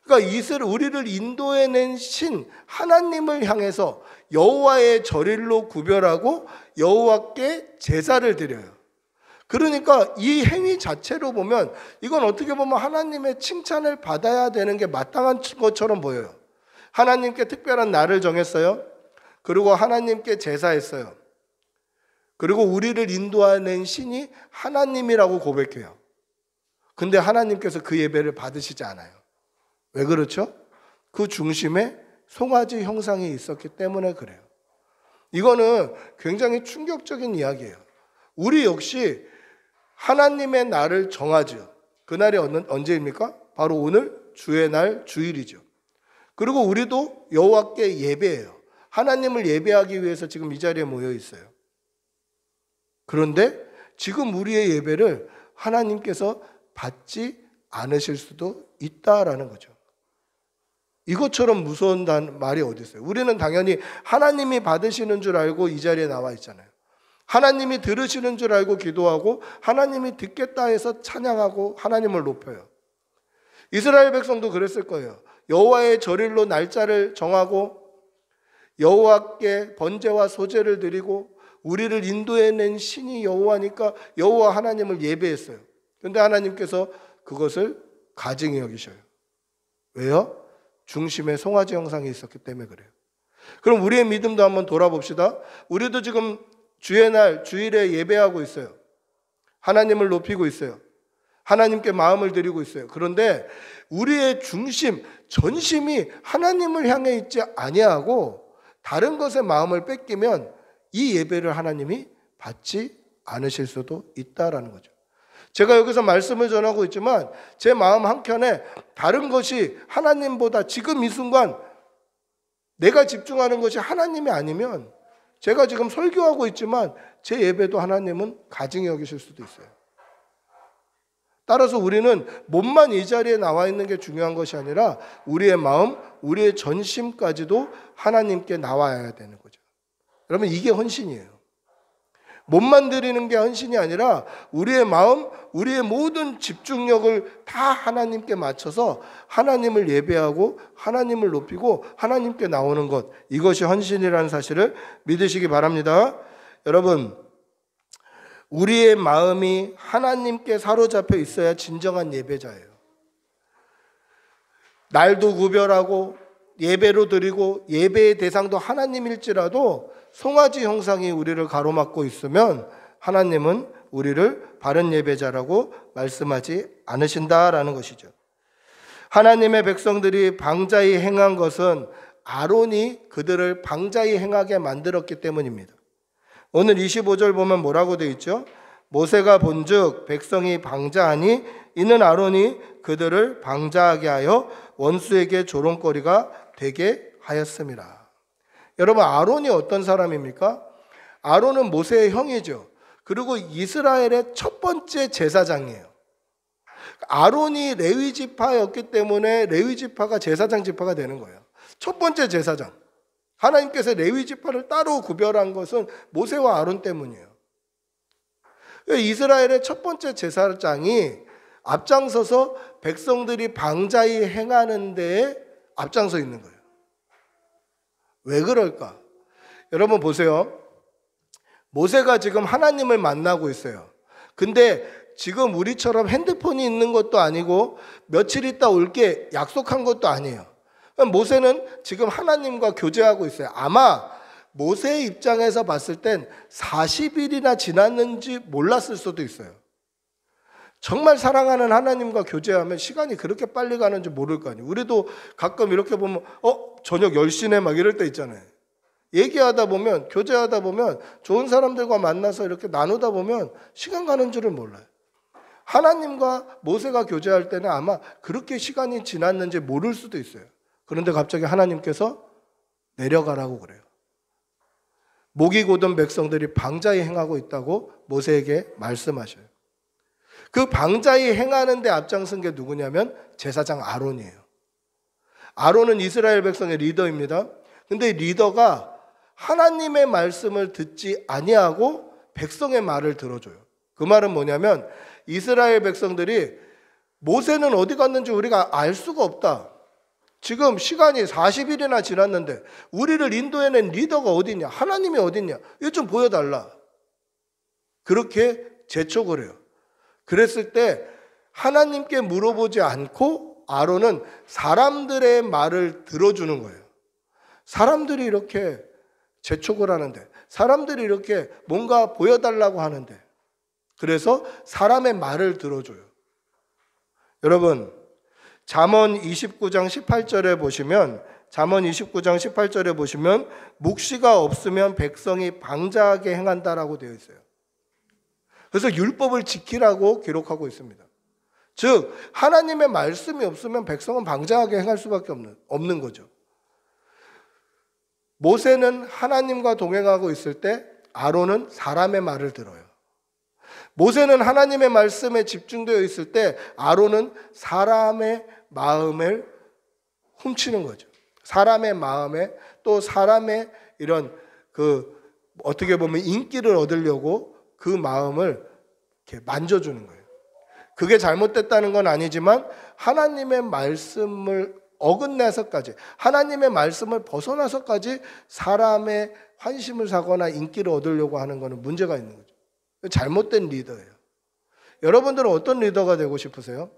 그러니까 우리를 인도해낸 신 하나님을 향해서 여호와의 절일로 구별하고 여호와께 제사를 드려요. 그러니까 이 행위 자체로 보면 이건 어떻게 보면 하나님의 칭찬을 받아야 되는 게 마땅한 것처럼 보여요. 하나님께 특별한 날을 정했어요. 그리고 하나님께 제사했어요. 그리고 우리를 인도해낸 신이 하나님이라고 고백해요. 근데 하나님께서 그 예배를 받으시지 않아요. 왜 그렇죠? 그 중심에 송아지 형상이 있었기 때문에 그래요. 이거는 굉장히 충격적인 이야기예요. 우리 역시 하나님의 날을 정하죠. 그날이 언제입니까? 바로 오늘 주의 날 주일이죠. 그리고 우리도 여호와께 예배해요. 하나님을 예배하기 위해서 지금 이 자리에 모여 있어요. 그런데 지금 우리의 예배를 하나님께서 받지 않으실 수도 있다라는 거죠. 이것처럼 무서운 말이 어디 있어요? 우리는 당연히 하나님이 받으시는 줄 알고 이 자리에 나와 있잖아요. 하나님이 들으시는 줄 알고 기도하고 하나님이 듣겠다 해서 찬양하고 하나님을 높여요. 이스라엘 백성도 그랬을 거예요. 여호와의 절일로 날짜를 정하고 여호와께 번제와 소제를 드리고 우리를 인도해낸 신이 여호와니까 여호와 하나님을 예배했어요. 그런데 하나님께서 그것을 가증히 여기셔요. 왜요? 중심에 송아지 형상이 있었기 때문에 그래요. 그럼 우리의 믿음도 한번 돌아봅시다. 우리도 지금 주의 날 주일에 예배하고 있어요. 하나님을 높이고 있어요. 하나님께 마음을 드리고 있어요. 그런데 우리의 중심, 전심이 하나님을 향해 있지 아니하고 다른 것에 마음을 뺏기면 이 예배를 하나님이 받지 않으실 수도 있다라는 거죠. 제가 여기서 말씀을 전하고 있지만 제 마음 한켠에 다른 것이 하나님보다 지금 이 순간 내가 집중하는 것이 하나님이 아니면 제가 지금 설교하고 있지만 제 예배도 하나님은 가증히 여기실 수도 있어요. 따라서 우리는 몸만 이 자리에 나와 있는 게 중요한 것이 아니라 우리의 마음, 우리의 전심까지도 하나님께 나와야 되는 거죠. 여러분, 이게 헌신이에요. 몸만 드리는 게 헌신이 아니라 우리의 마음, 우리의 모든 집중력을 다 하나님께 맞춰서 하나님을 예배하고 하나님을 높이고 하나님께 나오는 것, 이것이 헌신이라는 사실을 믿으시기 바랍니다. 여러분, 우리의 마음이 하나님께 사로잡혀 있어야 진정한 예배자예요. 날도 구별하고 예배로 드리고 예배의 대상도 하나님일지라도 송아지 형상이 우리를 가로막고 있으면 하나님은 우리를 바른 예배자라고 말씀하지 않으신다라는 것이죠. 하나님의 백성들이 방자히 행한 것은 아론이 그들을 방자히 행하게 만들었기 때문입니다. 오늘 25절 보면 뭐라고 되어 있죠? 모세가 본즉 백성이 방자하니 이는 아론이 그들을 방자하게 하여 원수에게 조롱거리가 되게 하였습니다. 여러분, 아론이 어떤 사람입니까? 아론은 모세의 형이죠. 그리고 이스라엘의 첫 번째 제사장이에요. 아론이 레위 지파였기 때문에 레위 지파가 제사장 지파가 되는 거예요. 첫 번째 제사장. 하나님께서 레위 지파를 따로 구별한 것은 모세와 아론 때문이에요. 이스라엘의 첫 번째 제사장이 앞장서서 백성들이 방자히 행하는 데에 앞장서 있는 거예요. 왜 그럴까? 여러분 보세요. 모세가 지금 하나님을 만나고 있어요. 근데 지금 우리처럼 핸드폰이 있는 것도 아니고 며칠 있다 올게 약속한 것도 아니에요. 모세는 지금 하나님과 교제하고 있어요. 아마 모세의 입장에서 봤을 땐 40일이나 지났는지 몰랐을 수도 있어요. 정말 사랑하는 하나님과 교제하면 시간이 그렇게 빨리 가는지 모를 거 아니에요. 우리도 가끔 이렇게 보면 저녁 10시네 막 이럴 때 있잖아요. 얘기하다 보면, 교제하다 보면, 좋은 사람들과 만나서 이렇게 나누다 보면 시간 가는 줄을 몰라요. 하나님과 모세가 교제할 때는 아마 그렇게 시간이 지났는지 모를 수도 있어요. 그런데 갑자기 하나님께서 내려가라고 그래요. 목이 곧은 백성들이 방자히 행하고 있다고 모세에게 말씀하셔요. 그 방자히 행하는 데 앞장선 게 누구냐면 제사장 아론이에요. 아론은 이스라엘 백성의 리더입니다. 근데 리더가 하나님의 말씀을 듣지 아니하고 백성의 말을 들어줘요. 그 말은 뭐냐면 이스라엘 백성들이 모세는 어디 갔는지 우리가 알 수가 없다. 지금 시간이 40일이나 지났는데 우리를 인도해낸 리더가 어디 있냐? 하나님이 어디 있냐? 이거 좀 보여달라. 그렇게 재촉을 해요. 그랬을 때 하나님께 물어보지 않고 아론은 사람들의 말을 들어주는 거예요. 사람들이 이렇게 재촉을 하는데, 사람들이 이렇게 뭔가 보여달라고 하는데, 그래서 사람의 말을 들어줘요. 여러분, 잠언 29장 18절에 보시면, 잠언 29장 18절에 보시면 묵시가 없으면 백성이 방자하게 행한다라고 되어 있어요. 그래서 율법을 지키라고 기록하고 있습니다. 즉 하나님의 말씀이 없으면 백성은 방자하게 행할 수밖에 없는 거죠. 모세는 하나님과 동행하고 있을 때 아론은 사람의 말을 들어요. 모세는 하나님의 말씀에 집중되어 있을 때 아론은 사람의 마음을 훔치는 거죠. 사람의 마음에 또 사람의 이런 어떻게 보면 인기를 얻으려고 그 마음을 이렇게 만져주는 거예요. 그게 잘못됐다는 건 아니지만 하나님의 말씀을 어긋나서까지, 하나님의 말씀을 벗어나서까지 사람의 환심을 사거나 인기를 얻으려고 하는 것은 문제가 있는 거죠. 잘못된 리더예요. 여러분들은 어떤 리더가 되고 싶으세요?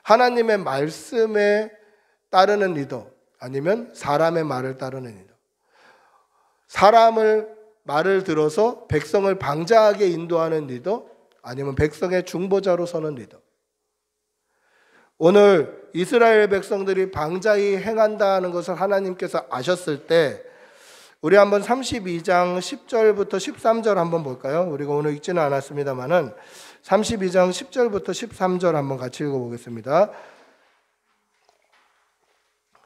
하나님의 말씀에 따르는 리더, 아니면 사람의 말을 따르는 리더? 사람을 말을 들어서 백성을 방자하게 인도하는 리더, 아니면 백성의 중보자로 서는 리더? 오늘 이스라엘 백성들이 방자히 행한다는 것을 하나님께서 아셨을 때 우리 한번 32장 10절부터 13절 한번 볼까요? 우리가 오늘 읽지는 않았습니다만은 32장 10절부터 13절 한번 같이 읽어보겠습니다.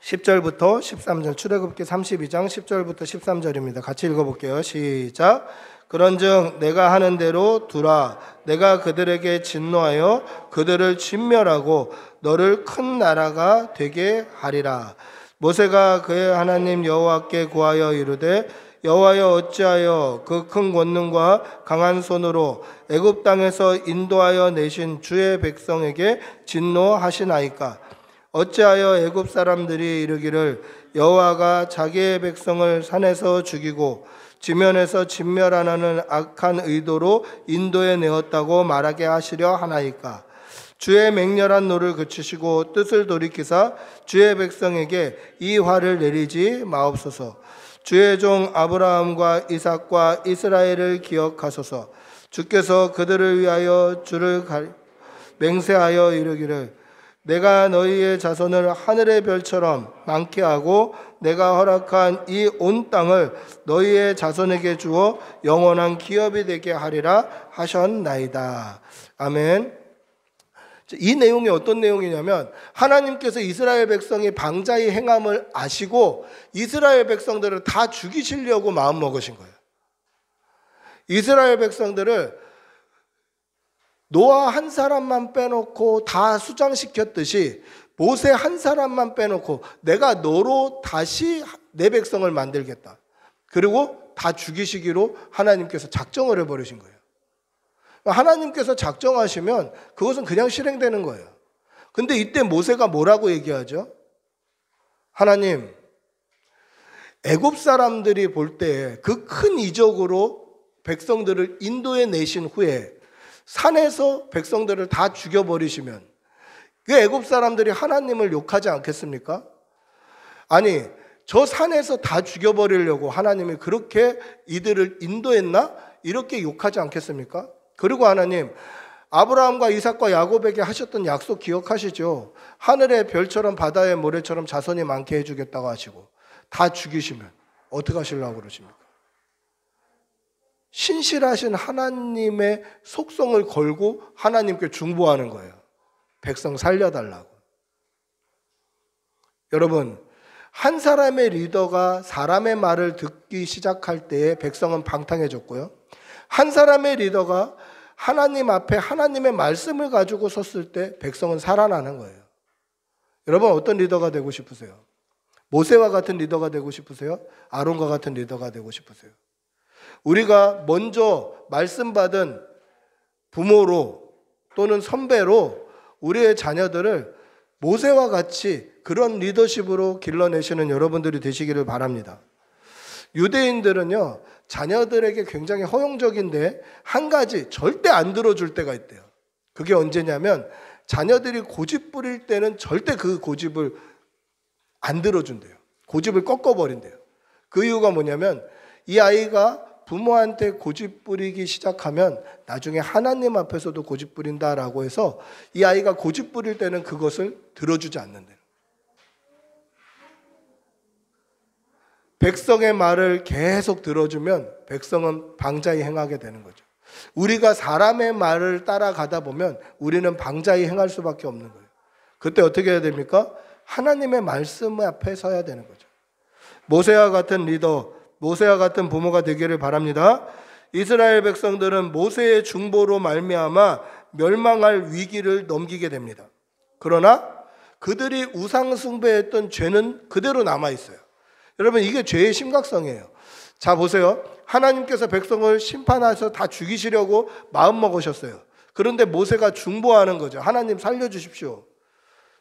10절부터 13절, 출애굽기 32장 10절부터 13절입니다. 같이 읽어볼게요. 시작. 그런즉 내가 하는 대로 두라. 내가 그들에게 진노하여 그들을 진멸하고 너를 큰 나라가 되게 하리라. 모세가 그의 하나님 여호와께 구하여 이르되 여호와여 어찌하여 그 큰 권능과 강한 손으로 애굽 땅에서 인도하여 내신 주의 백성에게 진노하시나이까? 어찌하여 애굽 사람들이 이르기를 여호와가 자기의 백성을 산에서 죽이고 지면에서 진멸하는 악한 의도로 인도해 내었다고 말하게 하시려 하나이까? 주의 맹렬한 노를 그치시고 뜻을 돌이키사 주의 백성에게 이 화를 내리지 마옵소서. 주의 종 아브라함과 이삭과 이스라엘을 기억하소서. 주께서 그들을 위하여 주를 맹세하여 이르기를 내가 너희의 자손을 하늘의 별처럼 많게 하고 내가 허락한 이 온 땅을 너희의 자손에게 주어 영원한 기업이 되게 하리라 하셨나이다. 아멘. 이 내용이 어떤 내용이냐면 하나님께서 이스라엘 백성이 방자히 행함을 아시고 이스라엘 백성들을 다 죽이시려고 마음먹으신 거예요. 이스라엘 백성들을 노아 한 사람만 빼놓고 다 수장시켰듯이 모세 한 사람만 빼놓고 내가 너로 다시 내 백성을 만들겠다. 그리고 다 죽이시기로 하나님께서 작정을 해버리신 거예요. 하나님께서 작정하시면 그것은 그냥 실행되는 거예요. 근데 이때 모세가 뭐라고 얘기하죠? 하나님, 애굽 사람들이 볼 때 그 큰 이적으로 백성들을 인도해 내신 후에 산에서 백성들을 다 죽여버리시면 그 애굽 사람들이 하나님을 욕하지 않겠습니까? 아니, 저 산에서 다 죽여버리려고 하나님이 그렇게 이들을 인도했나? 이렇게 욕하지 않겠습니까? 그리고 하나님, 아브라함과 이삭과 야곱에게 하셨던 약속 기억하시죠? 하늘의 별처럼 바다의 모래처럼 자손이 많게 해주겠다고 하시고 다 죽이시면 어떻게 하시려고 그러십니까? 신실하신 하나님의 속성을 걸고 하나님께 중보하는 거예요. 백성 살려달라고. 여러분, 한 사람의 리더가 사람의 말을 듣기 시작할 때에 백성은 방탕해졌고요. 한 사람의 리더가 하나님 앞에 하나님의 말씀을 가지고 섰을 때 백성은 살아나는 거예요. 여러분, 어떤 리더가 되고 싶으세요? 모세와 같은 리더가 되고 싶으세요? 아론과 같은 리더가 되고 싶으세요? 우리가 먼저 말씀 받은 부모로 또는 선배로 우리의 자녀들을 모세와 같이 그런 리더십으로 길러내시는 여러분들이 되시기를 바랍니다. 유대인들은요, 자녀들에게 굉장히 허용적인데 한 가지 절대 안 들어줄 때가 있대요. 그게 언제냐면 자녀들이 고집 부릴 때는 절대 그 고집을 안 들어준대요. 고집을 꺾어버린대요. 그 이유가 뭐냐면 이 아이가 부모한테 고집 부리기 시작하면 나중에 하나님 앞에서도 고집 부린다라고 해서 이 아이가 고집 부릴 때는 그것을 들어주지 않는대요. 백성의 말을 계속 들어주면 백성은 방자히 행하게 되는 거죠. 우리가 사람의 말을 따라가다 보면 우리는 방자히 행할 수밖에 없는 거예요. 그때 어떻게 해야 됩니까? 하나님의 말씀 앞에 서야 되는 거죠. 모세와 같은 리더, 모세와 같은 부모가 되기를 바랍니다. 이스라엘 백성들은 모세의 중보로 말미암아 멸망할 위기를 넘기게 됩니다. 그러나 그들이 우상 숭배했던 죄는 그대로 남아 있어요. 여러분, 이게 죄의 심각성이에요. 자, 보세요. 하나님께서 백성을 심판하셔서 다 죽이시려고 마음 먹으셨어요. 그런데 모세가 중보하는 거죠. 하나님 살려주십시오.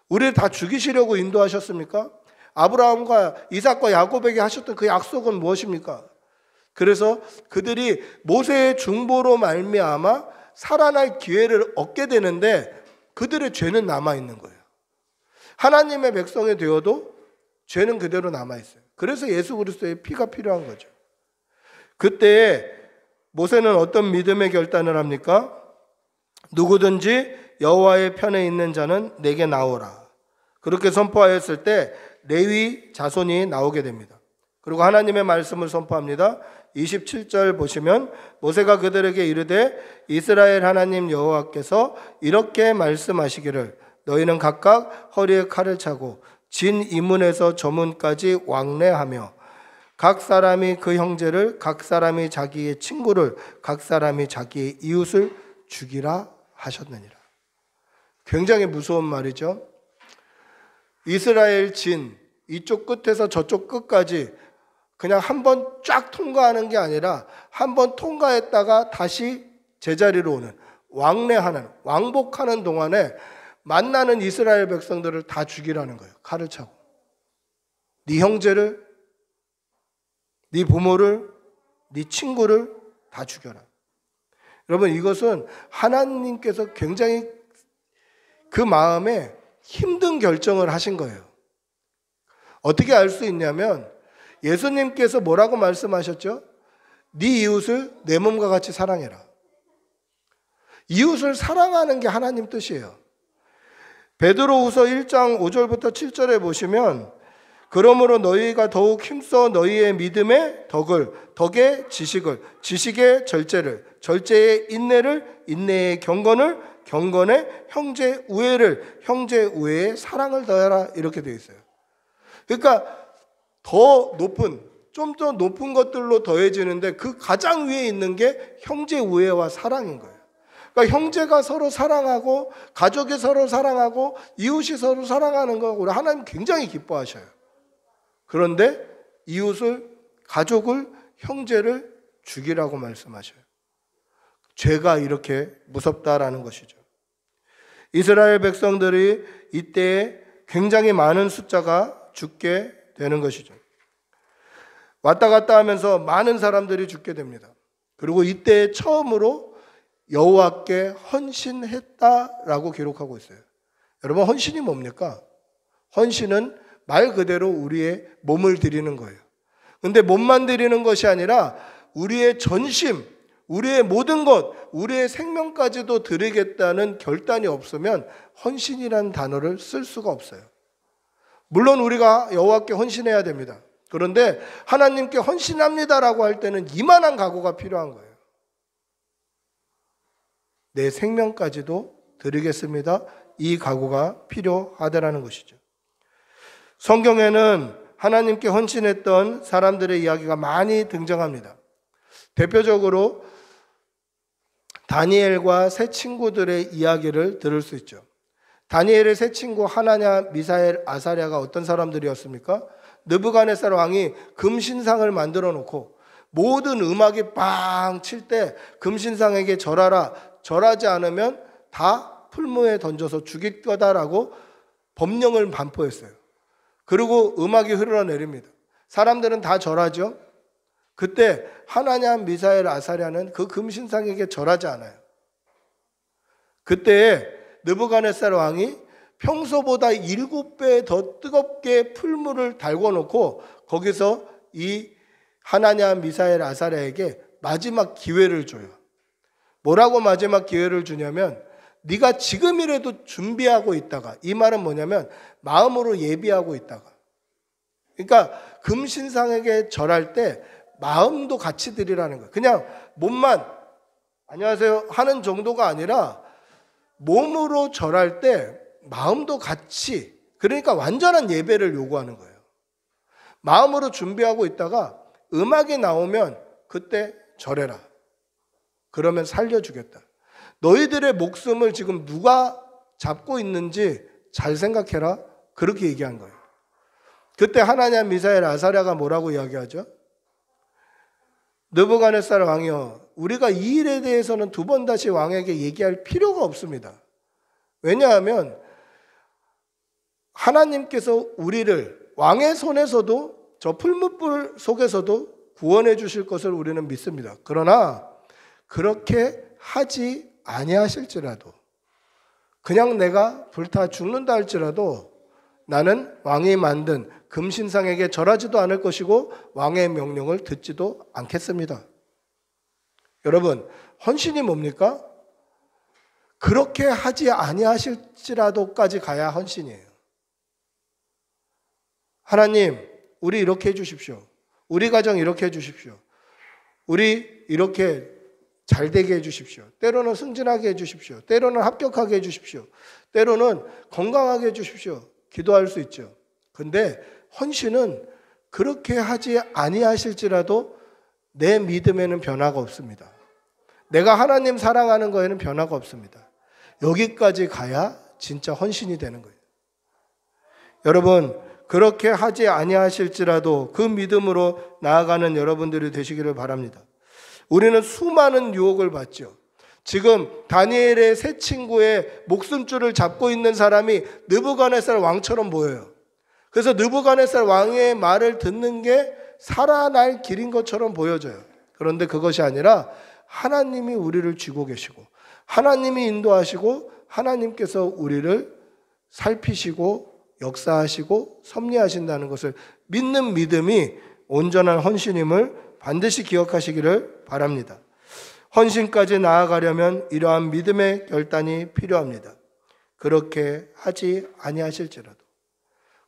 우리를 다 죽이시려고 인도하셨습니까? 아브라함과 이삭과 야곱에게 하셨던 그 약속은 무엇입니까? 그래서 그들이 모세의 중보로 말미암아 살아날 기회를 얻게 되는데 그들의 죄는 남아있는 거예요. 하나님의 백성이 되어도 죄는 그대로 남아있어요. 그래서 예수 그리스도의 피가 필요한 거죠. 그때 모세는 어떤 믿음의 결단을 합니까? 누구든지 여호와의 편에 있는 자는 내게 나오라. 그렇게 선포하였을 때 레위 자손이 나오게 됩니다. 그리고 하나님의 말씀을 선포합니다. 27절 보시면 모세가 그들에게 이르되 이스라엘 하나님 여호와께서 이렇게 말씀하시기를 너희는 각각 허리에 칼을 차고 진 이문에서 저 문까지 왕래하며 각 사람이 그 형제를 각 사람이 자기의 친구를 각 사람이 자기의 이웃을 죽이라 하셨느니라. 굉장히 무서운 말이죠. 이스라엘 진 이쪽 끝에서 저쪽 끝까지 그냥 한번 쫙 통과하는 게 아니라 한번 통과했다가 다시 제자리로 오는 왕래하는 왕복하는 동안에 만나는 이스라엘 백성들을 다 죽이라는 거예요. 칼을 차고 네 형제를, 네 부모를, 네 친구를 다 죽여라. 여러분, 이것은 하나님께서 굉장히 그 마음에 힘든 결정을 하신 거예요. 어떻게 알 수 있냐면 예수님께서 뭐라고 말씀하셨죠? 네 이웃을 내 몸과 같이 사랑해라. 이웃을 사랑하는 게 하나님 뜻이에요. 베드로후서 1장 5절부터 7절에 보시면 그러므로 너희가 더욱 힘써 너희의 믿음의 덕을, 덕의 지식을, 지식의 절제를, 절제의 인내를, 인내의 경건을, 경건의 형제 우애를, 형제 우애의 사랑을 더해라. 이렇게 되어 있어요. 그러니까 더 높은, 좀 더 높은 것들로 더해지는데 그 가장 위에 있는 게 형제 우애와 사랑인 거예요. 그러니까 형제가 서로 사랑하고 가족이 서로 사랑하고 이웃이 서로 사랑하는 거 우리 하나님 굉장히 기뻐하셔요. 그런데 이웃을, 가족을, 형제를 죽이라고 말씀하셔요. 죄가 이렇게 무섭다라는 것이죠. 이스라엘 백성들이 이때 굉장히 많은 숫자가 죽게 되는 것이죠. 왔다 갔다 하면서 많은 사람들이 죽게 됩니다. 그리고 이때 처음으로 여호와께 헌신했다라고 기록하고 있어요. 여러분, 헌신이 뭡니까? 헌신은 말 그대로 우리의 몸을 드리는 거예요. 근데 몸만 드리는 것이 아니라 우리의 전심, 우리의 모든 것, 우리의 생명까지도 드리겠다는 결단이 없으면 헌신이라는 단어를 쓸 수가 없어요. 물론 우리가 여호와께 헌신해야 됩니다. 그런데 하나님께 헌신합니다라고 할 때는 이만한 각오가 필요한 거예요. 내 생명까지도 드리겠습니다. 이 각오가 필요하다라는 것이죠. 성경에는 하나님께 헌신했던 사람들의 이야기가 많이 등장합니다. 대표적으로 다니엘과 세 친구들의 이야기를 들을 수 있죠. 다니엘의 세 친구 하나냐, 미사엘, 아사랴가 어떤 사람들이었습니까? 느부갓네살 왕이 금신상을 만들어 놓고 모든 음악이 빵 칠 때 금신상에게 절하라, 절하지 않으면 다 풀무에 던져서 죽일 거다라고 법령을 반포했어요. 그리고 음악이 흘러내립니다. 사람들은 다 절하죠. 그때 하나냐, 미사엘, 아사랴는 그 금신상에게 절하지 않아요. 그때 느부갓네살 왕이 평소보다 7배 더 뜨겁게 풀무를 달궈 놓고 거기서 이 하나냐, 미사엘, 아사랴에게 마지막 기회를 줘요. 뭐라고 마지막 기회를 주냐면 네가 지금이라도 준비하고 있다가, 이 말은 뭐냐면 마음으로 예비하고 있다가, 그러니까 금신상에게 절할 때 마음도 같이 드리라는 거예요. 그냥 몸만 안녕하세요 하는 정도가 아니라 몸으로 절할 때 마음도 같이, 그러니까 완전한 예배를 요구하는 거예요. 마음으로 준비하고 있다가 음악이 나오면 그때 절해라. 그러면 살려주겠다. 너희들의 목숨을 지금 누가 잡고 있는지 잘 생각해라. 그렇게 얘기한 거예요. 그때 하나냐 미사엘 아사랴가 뭐라고 이야기하죠? 느부갓네살 왕이여, 우리가 이 일에 대해서는 두 번 다시 왕에게 얘기할 필요가 없습니다. 왜냐하면 하나님께서 우리를 왕의 손에서도 저 풀무불 속에서도 구원해 주실 것을 우리는 믿습니다. 그러나 그렇게 하지 아니하실지라도, 그냥 내가 불타 죽는다 할지라도 나는 왕이 만든 금신상에게 절하지도 않을 것이고 왕의 명령을 듣지도 않겠습니다. 여러분, 헌신이 뭡니까? 그렇게 하지 아니하실지라도까지 가야 헌신이에요. 하나님, 우리 이렇게 해주십시오. 우리 가정 이렇게 해주십시오. 우리 이렇게 잘 되게 해주십시오. 때로는 승진하게 해주십시오. 때로는 합격하게 해주십시오. 때로는 건강하게 해주십시오. 기도할 수 있죠. 근데 헌신은 그렇게 하지 아니하실지라도 내 믿음에는 변화가 없습니다. 내가 하나님 사랑하는 거에는 변화가 없습니다. 여기까지 가야 진짜 헌신이 되는 거예요. 여러분, 그렇게 하지 아니하실지라도 그 믿음으로 나아가는 여러분들이 되시기를 바랍니다. 우리는 수많은 유혹을 받죠. 지금 다니엘의 세 친구의 목숨줄을 잡고 있는 사람이 느부갓네살 왕처럼 보여요. 그래서 느부갓네살 왕의 말을 듣는 게 살아날 길인 것처럼 보여져요. 그런데 그것이 아니라 하나님이 우리를 쥐고 계시고 하나님이 인도하시고 하나님께서 우리를 살피시고 역사하시고 섭리하신다는 것을 믿는 믿음이 온전한 헌신임을 반드시 기억하시기를 바랍니다. 헌신까지 나아가려면 이러한 믿음의 결단이 필요합니다. 그렇게 하지 아니하실지라도.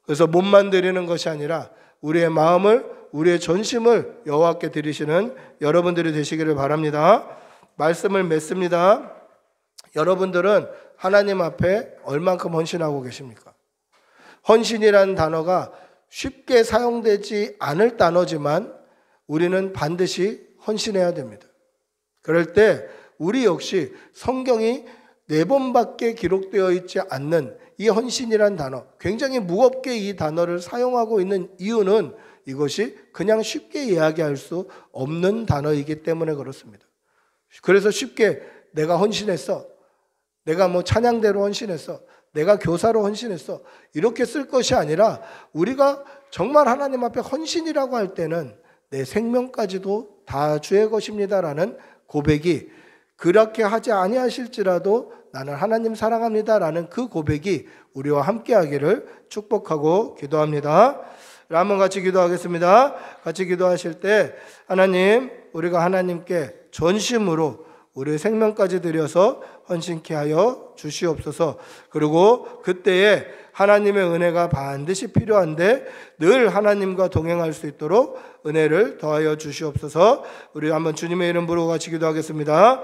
그래서 몸만 드리는 것이 아니라 우리의 마음을, 우리의 전심을 여호와께 드리시는 여러분들이 되시기를 바랍니다. 말씀을 맺습니다. 여러분들은 하나님 앞에 얼만큼 헌신하고 계십니까? 헌신이라는 단어가 쉽게 사용되지 않을 단어지만 우리는 반드시 헌신해야 됩니다. 그럴 때 우리 역시 성경이 4번밖에 기록되어 있지 않는 이 헌신이란 단어, 굉장히 무겁게 이 단어를 사용하고 있는 이유는 이것이 그냥 쉽게 이야기할 수 없는 단어이기 때문에 그렇습니다. 그래서 쉽게 내가 헌신했어, 내가 뭐 찬양대로 헌신했어, 내가 교사로 헌신했어, 이렇게 쓸 것이 아니라 우리가 정말 하나님 앞에 헌신이라고 할 때는 내 생명까지도 다 주의 것입니다라는 고백이, 그렇게 하지 아니하실지라도 나는 하나님 사랑합니다라는 그 고백이 우리와 함께하기를 축복하고 기도합니다. 한번 같이 기도하겠습니다. 같이 기도하실 때 하나님, 우리가 하나님께 전심으로 우리의 생명까지 드려서 헌신케 하여 주시옵소서. 그리고 그때에 하나님의 은혜가 반드시 필요한데 늘 하나님과 동행할 수 있도록 은혜를 더하여 주시옵소서. 우리 한번 주님의 이름 부르고 같이 기도하겠습니다.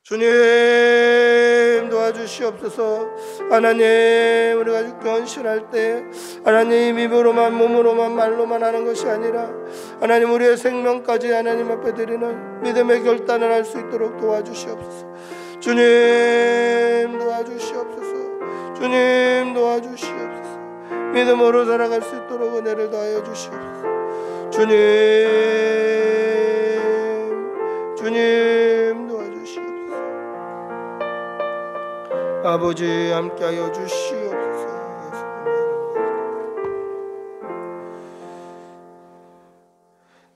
주님 도와주시옵소서. 하나님, 우리가 헌신할 때 하나님 입으로만 몸으로만 말로만 하는 것이 아니라 하나님 우리의 생명까지 하나님 앞에 드리는 믿음의 결단을 할 수 있도록 도와주시옵소서. 주님 도와주시옵소서. 주님 도와주시옵소서. 믿음으로 살아갈 수 있도록 은혜를 더하여 주시옵소서. 주님 도와주시옵소서. 아버지 함께하여 주시옵소서.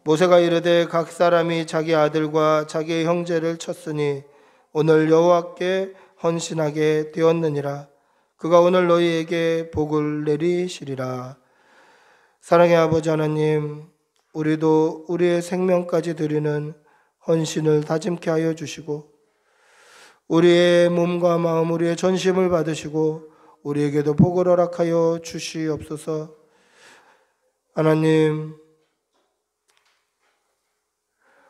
모세가 이르되 각 사람이 자기 아들과 자기의 형제를 쳤으니 오늘 여호와께 헌신하게 되었느니라. 그가 오늘 너희에게 복을 내리시리라. 사랑의 아버지 하나님, 우리도 우리의 생명까지 드리는 헌신을 다짐케 하여 주시고 우리의 몸과 마음, 우리의 전심을 받으시고 우리에게도 복을 허락하여 주시옵소서. 하나님,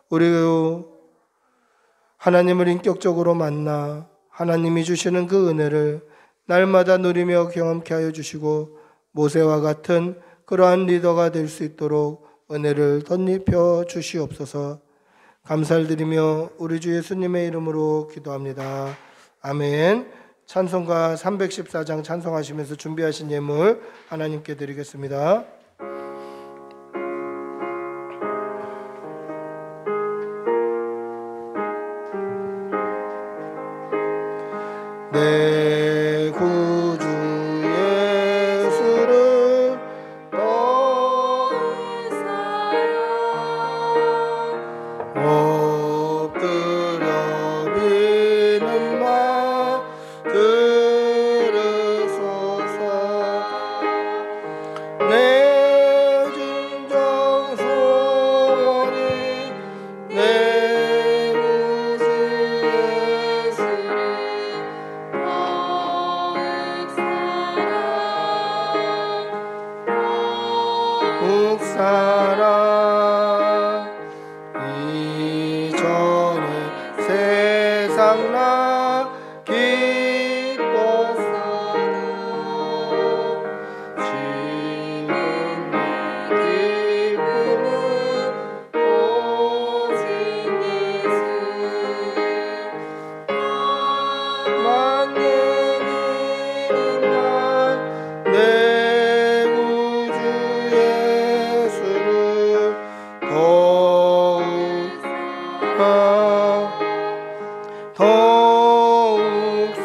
우리도 하나님을 인격적으로 만나 하나님이 주시는 그 은혜를 날마다 누리며 경험케 하여 주시고 모세와 같은 그러한 리더가 될 수 있도록 은혜를 덧입혀 주시옵소서. 감사를 드리며 우리 주 예수님의 이름으로 기도합니다. 아멘. 찬송가 314장 찬송하시면서 준비하신 예물 하나님께 드리겠습니다. 내 구주 예수를 더욱 엎드려 비는 말 들으소서. 내 진정 소원이 내 구주 예수를 더욱 사랑 이전에 세상 나 기뻐 살아 지금 이 기쁨은 오직 예수 만년이는 날 내 구주 예수를 더욱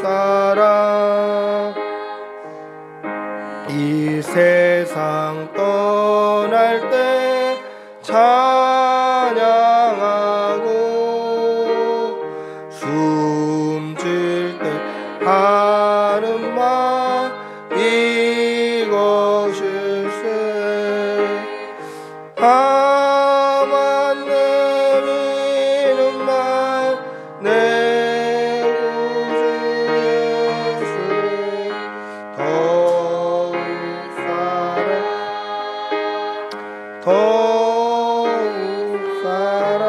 사랑 이 세상 떠날 때 찬양하고 숨질 때 하는 말 이것일세. 다만 내미는 말 내 구주 예수를 더욱 사랑 더욱 사랑.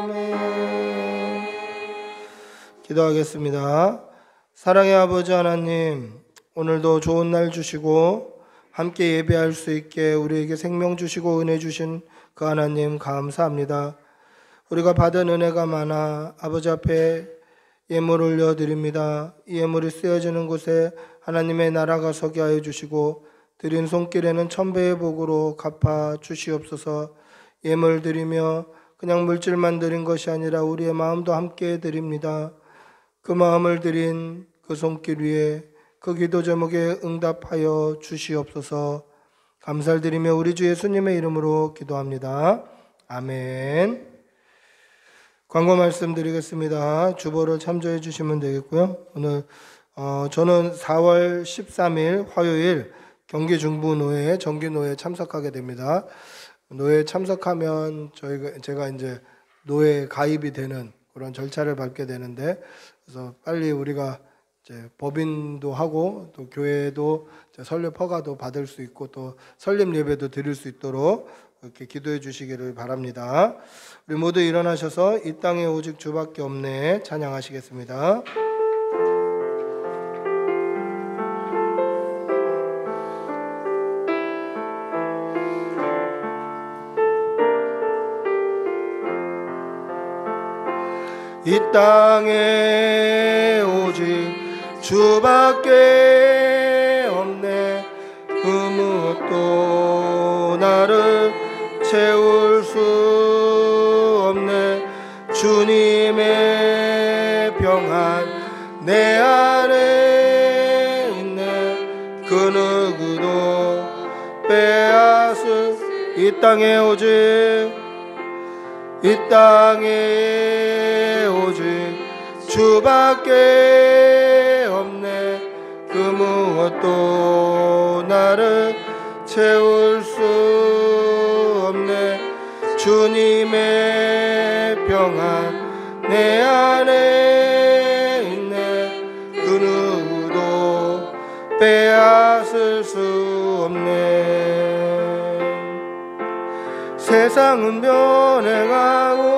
아멘. 기도하겠습니다. 사랑의 아버지 하나님, 오늘도 좋은 날 주시고 함께 예배할 수 있게 우리에게 생명 주시고 은혜 주신 그 하나님 감사합니다. 우리가 받은 은혜가 많아 아버지 앞에 예물 올려드립니다. 이 예물이 쓰여지는 곳에 하나님의 나라가 서게 하여 주시고 드린 손길에는 천배의 복으로 갚아 주시옵소서. 예물 드리며 그냥 물질만 드린 것이 아니라 우리의 마음도 함께 드립니다. 그 마음을 드린 그 손길 위에 그 기도 제목에 응답하여 주시옵소서. 감사를 드리며 우리 주 예수님의 이름으로 기도합니다. 아멘. 광고 말씀드리겠습니다. 주보를 참조해 주시면 되겠고요. 오늘 저는 4월 13일 화요일 경기 중부노회 정기노회에 참석하게 됩니다. 노회에 참석하면 제가 이제 노회에 가입이 되는 그런 절차를 밟게 되는데, 그래서 빨리 우리가 이제 법인도 하고 또 교회도 설립 허가도 받을 수 있고 또 설립 예배도 드릴 수 있도록 이렇게 기도해 주시기를 바랍니다. 우리 모두 일어나셔서 이 땅에 오직 주밖에 없네 찬양하시겠습니다. 이 땅에 오직 주밖에 없네. 그 무엇도 나를 채울 수 없네. 주님의 평안 내 안에 있네. 그 누구도 빼앗을 이 땅에 오직 주밖에 없네. 그 무엇도 나를 채울 수 없네. 주님의 평안 내 안에 있네. 그 누구도 빼앗을 수 없네. 세상은 변해가고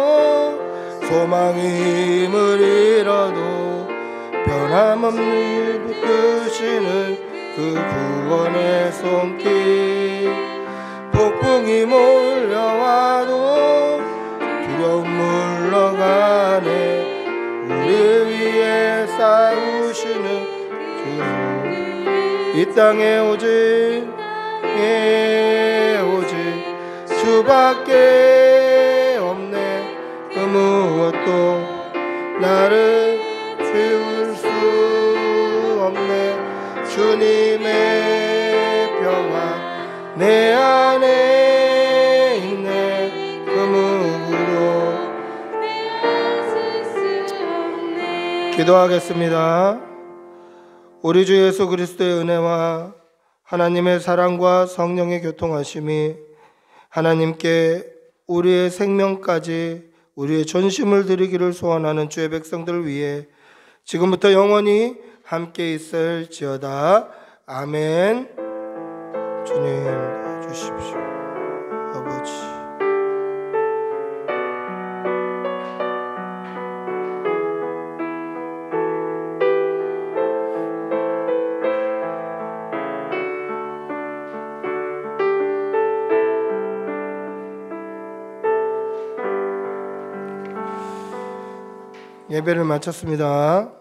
소망이 힘을 잃어도 변함없는 붙드시는 그 구원의 손길. 고통이 몰려와도 두려움 물러가네. 우리 위에 싸우시는 주, 이 땅에 오직 주밖에 없네. 그 무엇도 나를 비울 수 없네. 주님의 평화 내 안에 있네. 그 누구도. 기도하겠습니다. 우리 주 예수 그리스도의 은혜와 하나님의 사랑과 성령의 교통하심이 하나님께 우리의 생명까지 우리의 전심을 드리기를 소원하는 주의 백성들을 위해 지금부터 영원히 함께 있을지어다. 아멘. 주님 도와주십시오. 아버지. 예배를 마쳤습니다.